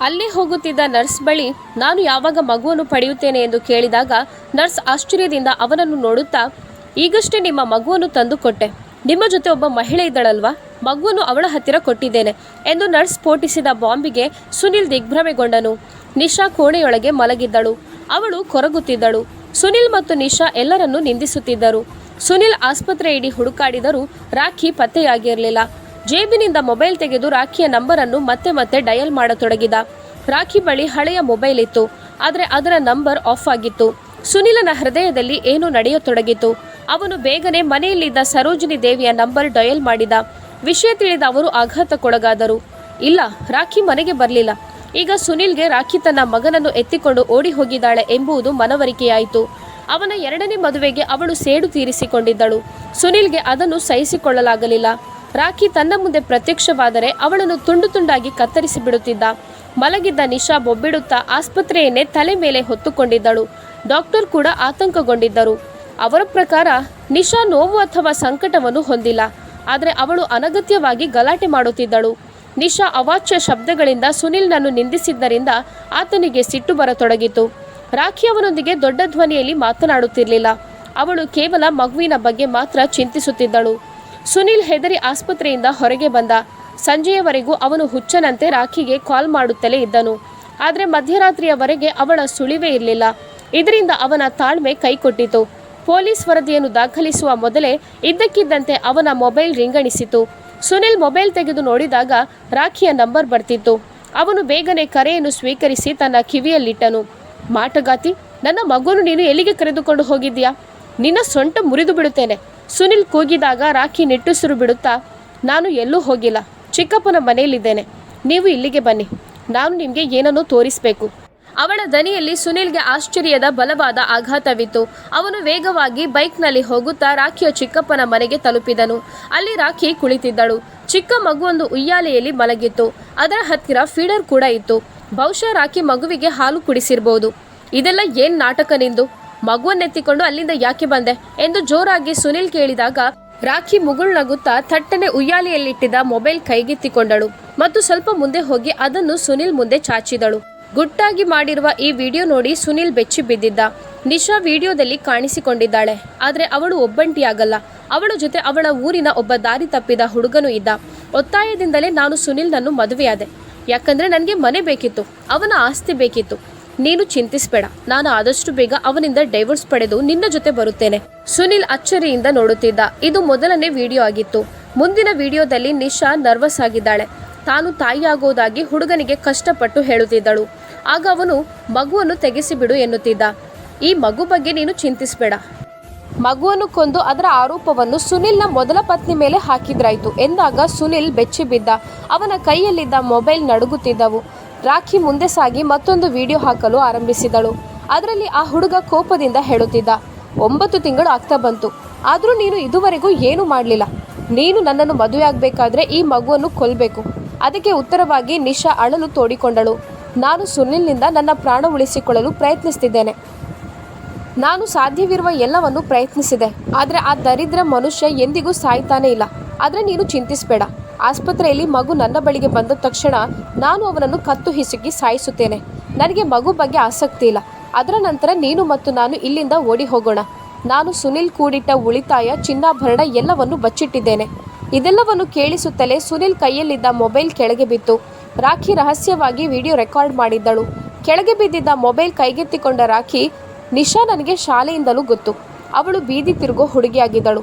ಅಲ್ಲಿ ಹೋಗುತ್ತಿದ್ದ ನರ್ಸ್ ಬಳಿ ನಾನು ಯಾವಾಗ ಮಗುವನ್ನು ಪಡೆಯುತ್ತೇನೆ ಎಂದು ಕೇಳಿದಾಗ ನರ್ಸ್ ಆಶ್ಚರ್ಯದಿಂದ ಅವನನ್ನು ನೋಡುತ್ತಾ, ಈಗಷ್ಟೇ ನಿಮ್ಮ ಮಗುವನ್ನು ತಂದುಕೊಟ್ಟೆ, ನಿಮ್ಮ ಜೊತೆ ಒಬ್ಬ ಮಹಿಳೆ ಇದ್ದಳಲ್ವಾ, ಮಗುವನ್ನು ಅವಳ ಹತ್ತಿರ ಕೊಟ್ಟಿದ್ದೇನೆ ಎಂದು ನರ್ಸ್ ಸ್ಫೋಟಿಸಿದ ಬಾಂಬಿಗೆ ಸುನಿಲ್ ದಿಗ್ಭ್ರಮೆಗೊಂಡನು. ನಿಶಾ ಕೋಣೆಯೊಳಗೆ ಮಲಗಿದ್ದಳು. ಅವಳು ಕೊರಗುತ್ತಿದ್ದಳು. ಸುನಿಲ್ ಮತ್ತು ನಿಶಾ ಎಲ್ಲರನ್ನೂ ನಿಂದಿಸುತ್ತಿದ್ದರು. ಸುನಿಲ್ ಆಸ್ಪತ್ರೆ ಇಡೀ ಹುಡುಕಾಡಿದರೂ ರಾಖಿ ಪತ್ತೆಯಾಗಿರಲಿಲ್ಲ. ಜೇಬಿನಿಂದ ಮೊಬೈಲ್ ತೆಗೆದು ರಾಖಿಯ ನಂಬರನ್ನು ಮತ್ತೆ ಮತ್ತೆ ಡಯಲ್ ಮಾಡತೊಡಗಿದ. ರಾಖಿ ಬಳಿ ಹಳೆಯ ಮೊಬೈಲ್ ಇತ್ತು, ಆದರೆ ಅದರ ನಂಬರ್ ಆಫ್ ಆಗಿತ್ತು. ಸುನಿಲನ ಹೃದಯದಲ್ಲಿ ಏನೋ ನಡೆಯತೊಡಗಿತು. ಅವನು ಬೇಗನೆ ಮನೆಯಲ್ಲಿದ್ದ ಸರೋಜಿನಿ ದೇವಿಯ ನಂಬರ್ ಡಯಲ್ ಮಾಡಿದ. ವಿಷಯ ತಿಳಿದ ಅವರು ಆಘಾತಕ್ಕೊಳಗಾದರು. ಇಲ್ಲ, ರಾಖಿ ಮನೆಗೆ ಬರಲಿಲ್ಲ. ಈಗ ಸುನಿಲ್ಗೆ ರಾಖಿ ತನ್ನ ಮಗನನ್ನು ಎತ್ತಿಕೊಂಡು ಓಡಿ ಹೋಗಿದ್ದಾಳೆ ಎಂಬುದು ಮನವರಿಕೆಯಾಯಿತು. ಅವನ 2ನೇ ಮದುವೆಗೆ ಅವಳು ಸೇಡು ತೀರಿಸಿಕೊಂಡಿದ್ದಳು. ಸುನಿಲ್ಗೆ ಅದನ್ನು ಸಹಿಸಿಕೊಳ್ಳಲಾಗಲಿಲ್ಲ. ರಾಖಿ ತನ್ನ ಮುಂದೆ ಪ್ರತ್ಯಕ್ಷವಾದರೆ ಅವಳನ್ನು ತುಂಡು ತುಂಡಾಗಿ ಕತ್ತರಿಸಿ ಬಿಡುತ್ತಿದ್ದ. ಮಲಗಿದ್ದ ನಿಶಾ ಬೊಬ್ಬಿಡುತ್ತಾ ಆಸ್ಪತ್ರೆಯನ್ನೇ ತಲೆ ಮೇಲೆ ಹೊತ್ತುಕೊಂಡಿದ್ದಳು. ಡಾಕ್ಟರ್ ಕೂಡ ಆತಂಕಗೊಂಡಿದ್ದರು. ಅವರ ಪ್ರಕಾರ ನಿಶಾ ನೋವು ಅಥವಾ ಸಂಕಟವನ್ನು ಹೊಂದಿಲ್ಲ, ಆದರೆ ಅವಳು ಅನಗತ್ಯವಾಗಿ ಗಲಾಟೆ ಮಾಡುತ್ತಿದ್ದಳು. ನಿಶಾ ಅವಾಚ್ಯ ಶಬ್ದಗಳಿಂದ ಸುನಿಲ್ನನ್ನು ನಿಂದಿಸಿದ್ದರಿಂದ ಆತನಿಗೆ ಸಿಟ್ಟು ಬರತೊಡಗಿತು. ರಾಖಿ ಅವನೊಂದಿಗೆ ದೊಡ್ಡ ಧ್ವನಿಯಲ್ಲಿ ಮಾತನಾಡುತ್ತಿರಲಿಲ್ಲ. ಅವಳು ಕೇವಲ ಮಗುವಿನ ಬಗ್ಗೆ ಮಾತ್ರ ಚಿಂತಿಸುತ್ತಿದ್ದಳು. ಸುನಿಲ್ ಹೆದರಿ ಆಸ್ಪತ್ರೆಯಿಂದ ಹೊರಗೆ ಬಂದ. ಸಂಜೆಯವರೆಗೂ ಅವನು ಹುಚ್ಚನಂತೆ ರಾಖಿಗೆ ಕಾಲ್ ಮಾಡುತ್ತಲೇ ಇದ್ದನು. ಆದರೆ ಮಧ್ಯರಾತ್ರಿಯವರೆಗೆ ಅವಳ ಸುಳಿವೇ ಇರಲಿಲ್ಲ. ಇದರಿಂದ ಅವನ ತಾಳ್ಮೆ ಕೈಕೊಟ್ಟಿತು. ಪೊಲೀಸ್ ವರದಿಯನ್ನು ದಾಖಲಿಸುವ ಮೊದಲೇ ಇದ್ದಕ್ಕಿದ್ದಂತೆ ಅವನ ಮೊಬೈಲ್ ರಿಂಗಣಿಸಿತು. ಸುನಿಲ್ ಮೊಬೈಲ್ ತೆಗೆದು ನೋಡಿದಾಗ ರಾಖಿಯ ನಂಬರ್ ಬರ್ತಿತ್ತು. ಅವನು ಬೇಗನೆ ಕರೆಯನ್ನು ಸ್ವೀಕರಿಸಿ ತನ್ನ ಕಿವಿಯಲ್ಲಿಟ್ಟನು. ಮಾಟಗಾತಿ, ನನ್ನ ಮಗುವನ್ನು ನೀನು ಎಲ್ಲಿಗೆ ಕರೆದುಕೊಂಡು ಹೋಗಿದ್ದೀಯಾ? ನಿನ್ನ ಸೊಂಟ ಮುರಿದು ಬಿಡುತ್ತೇನೆ. ಸುನಿಲ್ ಕೂಗಿದಾಗ ರಾಖಿ ನಿಟ್ಟುಸಿರು ಬಿಡುತ್ತಾ, ನಾನು ಎಲ್ಲೂ ಹೋಗಿಲ್ಲ, ಚಿಕ್ಕಪ್ಪನ ಮನೆಯಲ್ಲಿದ್ದೇನೆ. ನೀವು ಇಲ್ಲಿಗೆ ಬನ್ನಿ, ನಾನು ನಿಮಗೆ ಏನನ್ನೋ ತೋರಿಸಬೇಕು. ಅವಳ ದನಿಯಲ್ಲಿ ಸುನಿಲ್ಗೆ ಆಶ್ಚರ್ಯದ ಬಲವಾದ ಆಘಾತವಿತ್ತು. ಅವನು ವೇಗವಾಗಿ ಬೈಕ್ನಲ್ಲಿ ಹೋಗುತ್ತಾ ರಾಖಿಯ ಚಿಕ್ಕಪ್ಪನ ಮನೆಗೆ ತಲುಪಿದನು. ಅಲ್ಲಿ ರಾಖಿ ಕುಳಿತಿದ್ದಳು. ಚಿಕ್ಕ ಮಗುವೊಂದು ಉಯ್ಯಾಲೆಯಲ್ಲಿ ಮಲಗಿತ್ತು. ಅದರ ಹತ್ತಿರ ಫೀಡರ್ ಕೂಡ ಇತ್ತು. ಬಹುಶಃ ರಾಖಿ ಮಗುವಿಗೆ ಹಾಲು ಕುಡಿಸಿರ್ಬೋದು. ಇದೆಲ್ಲ ಏನ್ ನಾಟಕ ನಿಂದು? ಮಗುವನ್ನೆತ್ತಿಕೊಂಡು ಅಲ್ಲಿಂದ ಯಾಕೆ ಬಂದೆ ಎಂದು ಜೋರಾಗಿ ಸುನಿಲ್ ಕೇಳಿದಾಗ ರಾಖಿ ಮುಗುಳ್ನಗುತ್ತಾ ಥಟ್ಟನೆ ಉಯ್ಯಾಲೆಯಲ್ಲಿಟ್ಟಿದ್ದ ಮೊಬೈಲ್ ಕೈಗೆತ್ತಿಕೊಂಡಳು ಮತ್ತು ಸ್ವಲ್ಪ ಮುಂದೆ ಹೋಗಿ ಅದನ್ನು ಸುನಿಲ್ ಮುಂದೆ ಚಾಚಿದಳು. ಗುಟ್ಟಾಗಿ ಮಾಡಿರುವ ಈ ವಿಡಿಯೋ ನೋಡಿ ಸುನಿಲ್ ಬೆಚ್ಚಿ ಬಿದ್ದಿದ್ದ. ನಿಶಾ ವಿಡಿಯೋದಲ್ಲಿ ಕಾಣಿಸಿಕೊಂಡಿದ್ದಾಳೆ, ಆದರೆ ಅವಳು ಒಬ್ಬಂಟಿಯಾಗಲ್ಲ. ಅವಳ ಜೊತೆ ಅವಳ ಊರಿನ ಒಬ್ಬ ದಾರಿ ತಪ್ಪಿದ ಹುಡುಗನೂ ಇದ್ದ. ಒತ್ತಾಯದಿಂದಲೇ ನಾನು ಸುನಿಲ್ನನ್ನು ಮದುವೆಯಾದೆ. ಯಾಕಂದ್ರೆ ನನಗೆ ಮನೆ ಬೇಕಿತ್ತು, ಅವನ ಆಸ್ತಿ ಬೇಕಿತ್ತು. ನೀನು ಚಿಂತಿಸಬೇಡ, ನಾನು ಆದಷ್ಟು ಬೇಗ ಅವನಿಂದ ಡೈವೋರ್ಸ್ ಪಡೆದು ನಿನ್ನ ಜೊತೆ ಬರುತ್ತೇನೆ. ಸುನಿಲ್ ಅಚ್ಚರಿಯಿಂದ ನೋಡುತ್ತಿದ್ದ. ಇದು ಮೊದಲನೇ ವಿಡಿಯೋ ಆಗಿತ್ತು. ಮುಂದಿನ ವಿಡಿಯೋದಲ್ಲಿ ನಿಶಾ ನರ್ವಸ್ ಆಗಿದ್ದಾಳೆ. ತಾನು ತಾಯಿಯಾಗೋದಾಗಿ ಹುಡುಗನಿಗೆ ಕಷ್ಟಪಟ್ಟು ಹೇಳುತ್ತಿದ್ದಳು. ಆಗ ಅವನು ಮಗುವನ್ನು ತೆಗೆಸಿಬಿಡು ಎನ್ನುತ್ತಿದ್ದ. ಈ ಮಗು ಬಗ್ಗೆ ನೀನು ಚಿಂತಿಸಬೇಡ. ಮಗುವನ್ನು ಕೊಂದು ಅದರ ಆರೋಪವನ್ನು ಸುನಿಲ್ನ ಮೊದಲ ಪತ್ನಿ ಮೇಲೆ ಹಾಕಿದ್ರಾಯ್ತು ಎಂದಾಗ ಸುನಿಲ್ ಬೆಚ್ಚಿ ಬಿದ್ದ. ಅವನ ಕೈಯಲ್ಲಿದ್ದ ಮೊಬೈಲ್ ನಡುಗುತ್ತಿದ್ದವು. ರಾಖಿ ಮುಂದೆ ಸಾಗಿ ಮತ್ತೊಂದು ವಿಡಿಯೋ ಹಾಕಲು ಆರಂಭಿಸಿದಳು. ಅದರಲ್ಲಿ ಆ ಹುಡುಗ ಕೋಪದಿಂದ ಹೇಳುತ್ತಿದ್ದ, 9 ತಿಂಗಳು ಆಗ್ತಾ ಬಂತು, ಆದರೂ ನೀನು ಇದುವರೆಗೂ ಏನೂ ಮಾಡಲಿಲ್ಲ. ನೀನು ನನ್ನನ್ನು ಮದುವೆ ಆಗಬೇಕಾದ್ರೆ ಈ ಮಗುವನ್ನು ಕೊಲ್ಲಬೇಕು. ಅದಕ್ಕೆ ಉತ್ತರವಾಗಿ ನಿಶಾ ಅಳಲು ತೋಡಿಕೊಂಡಳು. ನಾನು ಸುನಿಲ್ನಿಂದ ನನ್ನ ಪ್ರಾಣ ಉಳಿಸಿಕೊಳ್ಳಲು ಪ್ರಯತ್ನಿಸ್ತಿದ್ದೇನೆ. ನಾನು ಸಾಧ್ಯವಿರುವ ಎಲ್ಲವನ್ನು ಪ್ರಯತ್ನಿಸಿದೆ, ಆದರೆ ಆ ದರಿದ್ರ ಮನುಷ್ಯ ಎಂದಿಗೂ ಸಾಯ್ತಾನೇ ಇಲ್ಲ. ಆದರೆ ನೀನು ಚಿಂತಿಸಬೇಡ. ಆಸ್ಪತ್ರೆಯಲ್ಲಿ ಮಗು ನನ್ನ ಬಳಿಗೆ ಬಂದ ತಕ್ಷಣ ನಾನು ಅವನನ್ನು ಕತ್ತು ಹಿಸುಕಿ ಸಾಯಿಸುತ್ತೇನೆ. ನನಗೆ ಮಗು ಬಗ್ಗೆ ಆಸಕ್ತಿ ಇಲ್ಲ. ಅದರ ನಂತರ ನೀನು ಮತ್ತು ನಾನು ಇಲ್ಲಿಂದ ಓಡಿ ಹೋಗೋಣ. ನಾನು ಸುನಿಲ್ ಕೂಡಿಟ್ಟ ಉಳಿತಾಯ, ಚಿನ್ನಾಭರಣ ಎಲ್ಲವನ್ನು ಬಚ್ಚಿಟ್ಟಿದ್ದೇನೆ. ಇದೆಲ್ಲವನ್ನು ಕೇಳಿಸುತ್ತಲೇ ಸುನಿಲ್ ಕೈಯಲ್ಲಿದ್ದ ಮೊಬೈಲ್ ಕೆಳಗೆ ಬಿತ್ತು. ರಾಖಿ ರಹಸ್ಯವಾಗಿ ವಿಡಿಯೋ ರೆಕಾರ್ಡ್ ಮಾಡಿದ್ದಳು. ಕೆಳಗೆ ಬಿದ್ದಿದ್ದ ಮೊಬೈಲ್ ಕೈಗೆತ್ತಿಕೊಂಡ ರಾಖಿ, ನಿಶಾ ನನಗೆ ಶಾಲೆಯಿಂದಲೂ ಗೊತ್ತು. ಅವಳು ಬೀದಿ ತಿರುಗೋ ಹುಡುಗಿಯಾಗಿದ್ದಳು.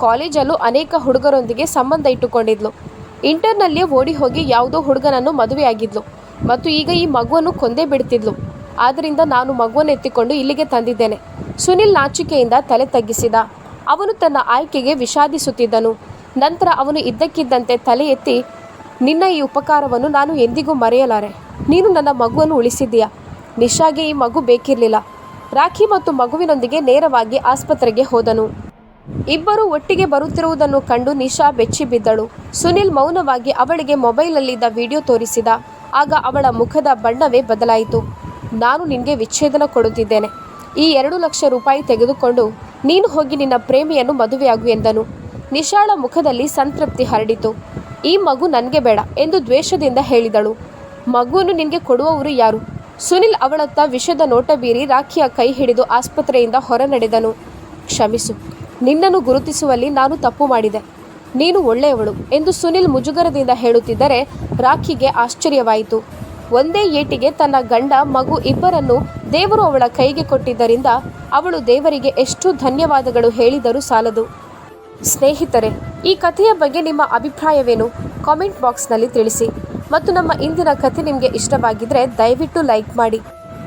ಕಾಲೇಜಲ್ಲೂ ಅನೇಕ ಹುಡುಗರೊಂದಿಗೆ ಸಂಬಂಧ ಇಟ್ಟುಕೊಂಡಿದ್ಲು. ಇಂಟರ್ನಲ್ಲಿಯೇ ಓಡಿ ಹೋಗಿ ಯಾವುದೋ ಹುಡುಗನನ್ನು ಮದುವೆಯಾಗಿದ್ಲು ಮತ್ತು ಈಗ ಈ ಮಗುವನ್ನು ಕೊಂದೇ ಬಿಡ್ತಿದ್ಲು. ಆದ್ದರಿಂದ ನಾನು ಮಗುವನ್ನು ಎತ್ತಿಕೊಂಡು ಇಲ್ಲಿಗೆ ತಂದಿದ್ದೇನೆ. ಸುನಿಲ್ ನಾಚಿಕೆಯಿಂದ ತಲೆ ತಗ್ಗಿಸಿದ. ಅವನು ತನ್ನ ಆಯ್ಕೆಗೆ ವಿಷಾದಿಸುತ್ತಿದ್ದನು. ನಂತರ ಅವನು ಇದ್ದಕ್ಕಿದ್ದಂತೆ ತಲೆ ಎತ್ತಿ, ನಿನ್ನ ಈ ಉಪಕಾರವನ್ನು ನಾನು ಎಂದಿಗೂ ಮರೆಯಲಾರೆ. ನೀನು ನನ್ನ ಮಗುವನ್ನು ಉಳಿಸಿದ್ದೀಯಾ. ನಿಶಾಗೆ ಈ ಮಗು ಬೇಕಿರಲಿಲ್ಲ. ರಾಖಿ ಮತ್ತು ಮಗುವಿನೊಂದಿಗೆ ನೇರವಾಗಿ ಆಸ್ಪತ್ರೆಗೆ ಹೋದನು. ಇಬ್ಬರು ಒಟ್ಟಿಗೆ ಬರುತ್ತಿರುವುದನ್ನು ಕಂಡು ನಿಶಾ ಬೆಚ್ಚಿ ಬಿದ್ದಳು. ಸುನಿಲ್ ಮೌನವಾಗಿ ಅವಳಿಗೆ ಮೊಬೈಲಲ್ಲಿದ್ದ ವಿಡಿಯೋ ತೋರಿಸಿದ. ಆಗ ಅವಳ ಮುಖದ ಬಣ್ಣವೇ ಬದಲಾಯಿತು. ನಾನು ನಿನಗೆ ವಿಚ್ಛೇದನ ಕೊಡುತ್ತಿದ್ದೇನೆ. ಈ 2 ಲಕ್ಷ ರೂಪಾಯಿ ತೆಗೆದುಕೊಂಡು ನೀನು ಹೋಗಿ ನಿನ್ನ ಪ್ರೇಮಿಯನ್ನು ಮದುವೆಯಾಗು ಎಂದನು. ನಿಶಾಳ ಮುಖದಲ್ಲಿ ಸಂತೃಪ್ತಿ ಹರಡಿತು. ಈ ಮಗು ನನಗೆ ಬೇಡ ಎಂದು ದ್ವೇಷದಿಂದ ಹೇಳಿದಳು. ಮಗುವನ್ನು ನಿನಗೆ ಕೊಡುವವರು ಯಾರು? ಸುನಿಲ್ ಅವಳತ್ತ ವಿಷದ ನೋಟ ಬೀರಿ ರಾಖಿಯ ಕೈ ಹಿಡಿದು ಆಸ್ಪತ್ರೆಯಿಂದ ಹೊರ ನಡೆದನು. ಕ್ಷಮಿಸು, ನಿನ್ನನ್ನು ಗುರುತಿಸುವಲ್ಲಿ ನಾನು ತಪ್ಪು ಮಾಡಿದೆ. ನೀನು ಒಳ್ಳೆಯವಳು ಎಂದು ಸುನಿಲ್ ಮುಜುಗರದಿಂದ ಹೇಳುತ್ತಿದ್ದರೆ ರಾಖಿಗೆ ಆಶ್ಚರ್ಯವಾಯಿತು. ಒಂದೇ ಏಟಿಗೆ ತನ್ನ ಗಂಡ ಮಗು ಇಬ್ಬರನ್ನು ದೇವರು ಅವಳ ಕೈಗೆ ಕೊಟ್ಟಿದ್ದರಿಂದ ಅವಳು ದೇವರಿಗೆ ಎಷ್ಟು ಧನ್ಯವಾದಗಳು ಹೇಳಿದರೂ ಸಾಲದು. ಸ್ನೇಹಿತರೆ, ಈ ಕಥೆಯ ಬಗ್ಗೆ ನಿಮ್ಮ ಅಭಿಪ್ರಾಯವೇನು? ಕಾಮೆಂಟ್ ಬಾಕ್ಸ್ನಲ್ಲಿ ತಿಳಿಸಿ. ಮತ್ತು ನಮ್ಮ ಇಂದಿನ ಕಥೆ ನಿಮಗೆ ಇಷ್ಟವಾಗಿದ್ದರೆ ದಯವಿಟ್ಟು ಲೈಕ್ ಮಾಡಿ.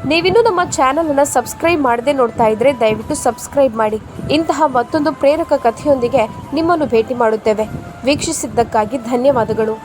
ನೀವಿನ್ನೂ ನಮ್ಮ ಚಾನಲನ್ನು ಸಬ್ಸ್ಕ್ರೈಬ್ ಮಾಡದೆ ನೋಡ್ತಾ ಇದ್ದರೆ ದಯವಿಟ್ಟು ಸಬ್ಸ್ಕ್ರೈಬ್ ಮಾಡಿ. ಇಂತಹ ಮತ್ತೊಂದು ಪ್ರೇರಕ ಕಥೆಯೊಂದಿಗೆ ನಿಮ್ಮನ್ನು ಭೇಟಿ ಮಾಡುತ್ತೇವೆ. ವೀಕ್ಷಿಸಿದ್ದಕ್ಕಾಗಿ ಧನ್ಯವಾದಗಳು.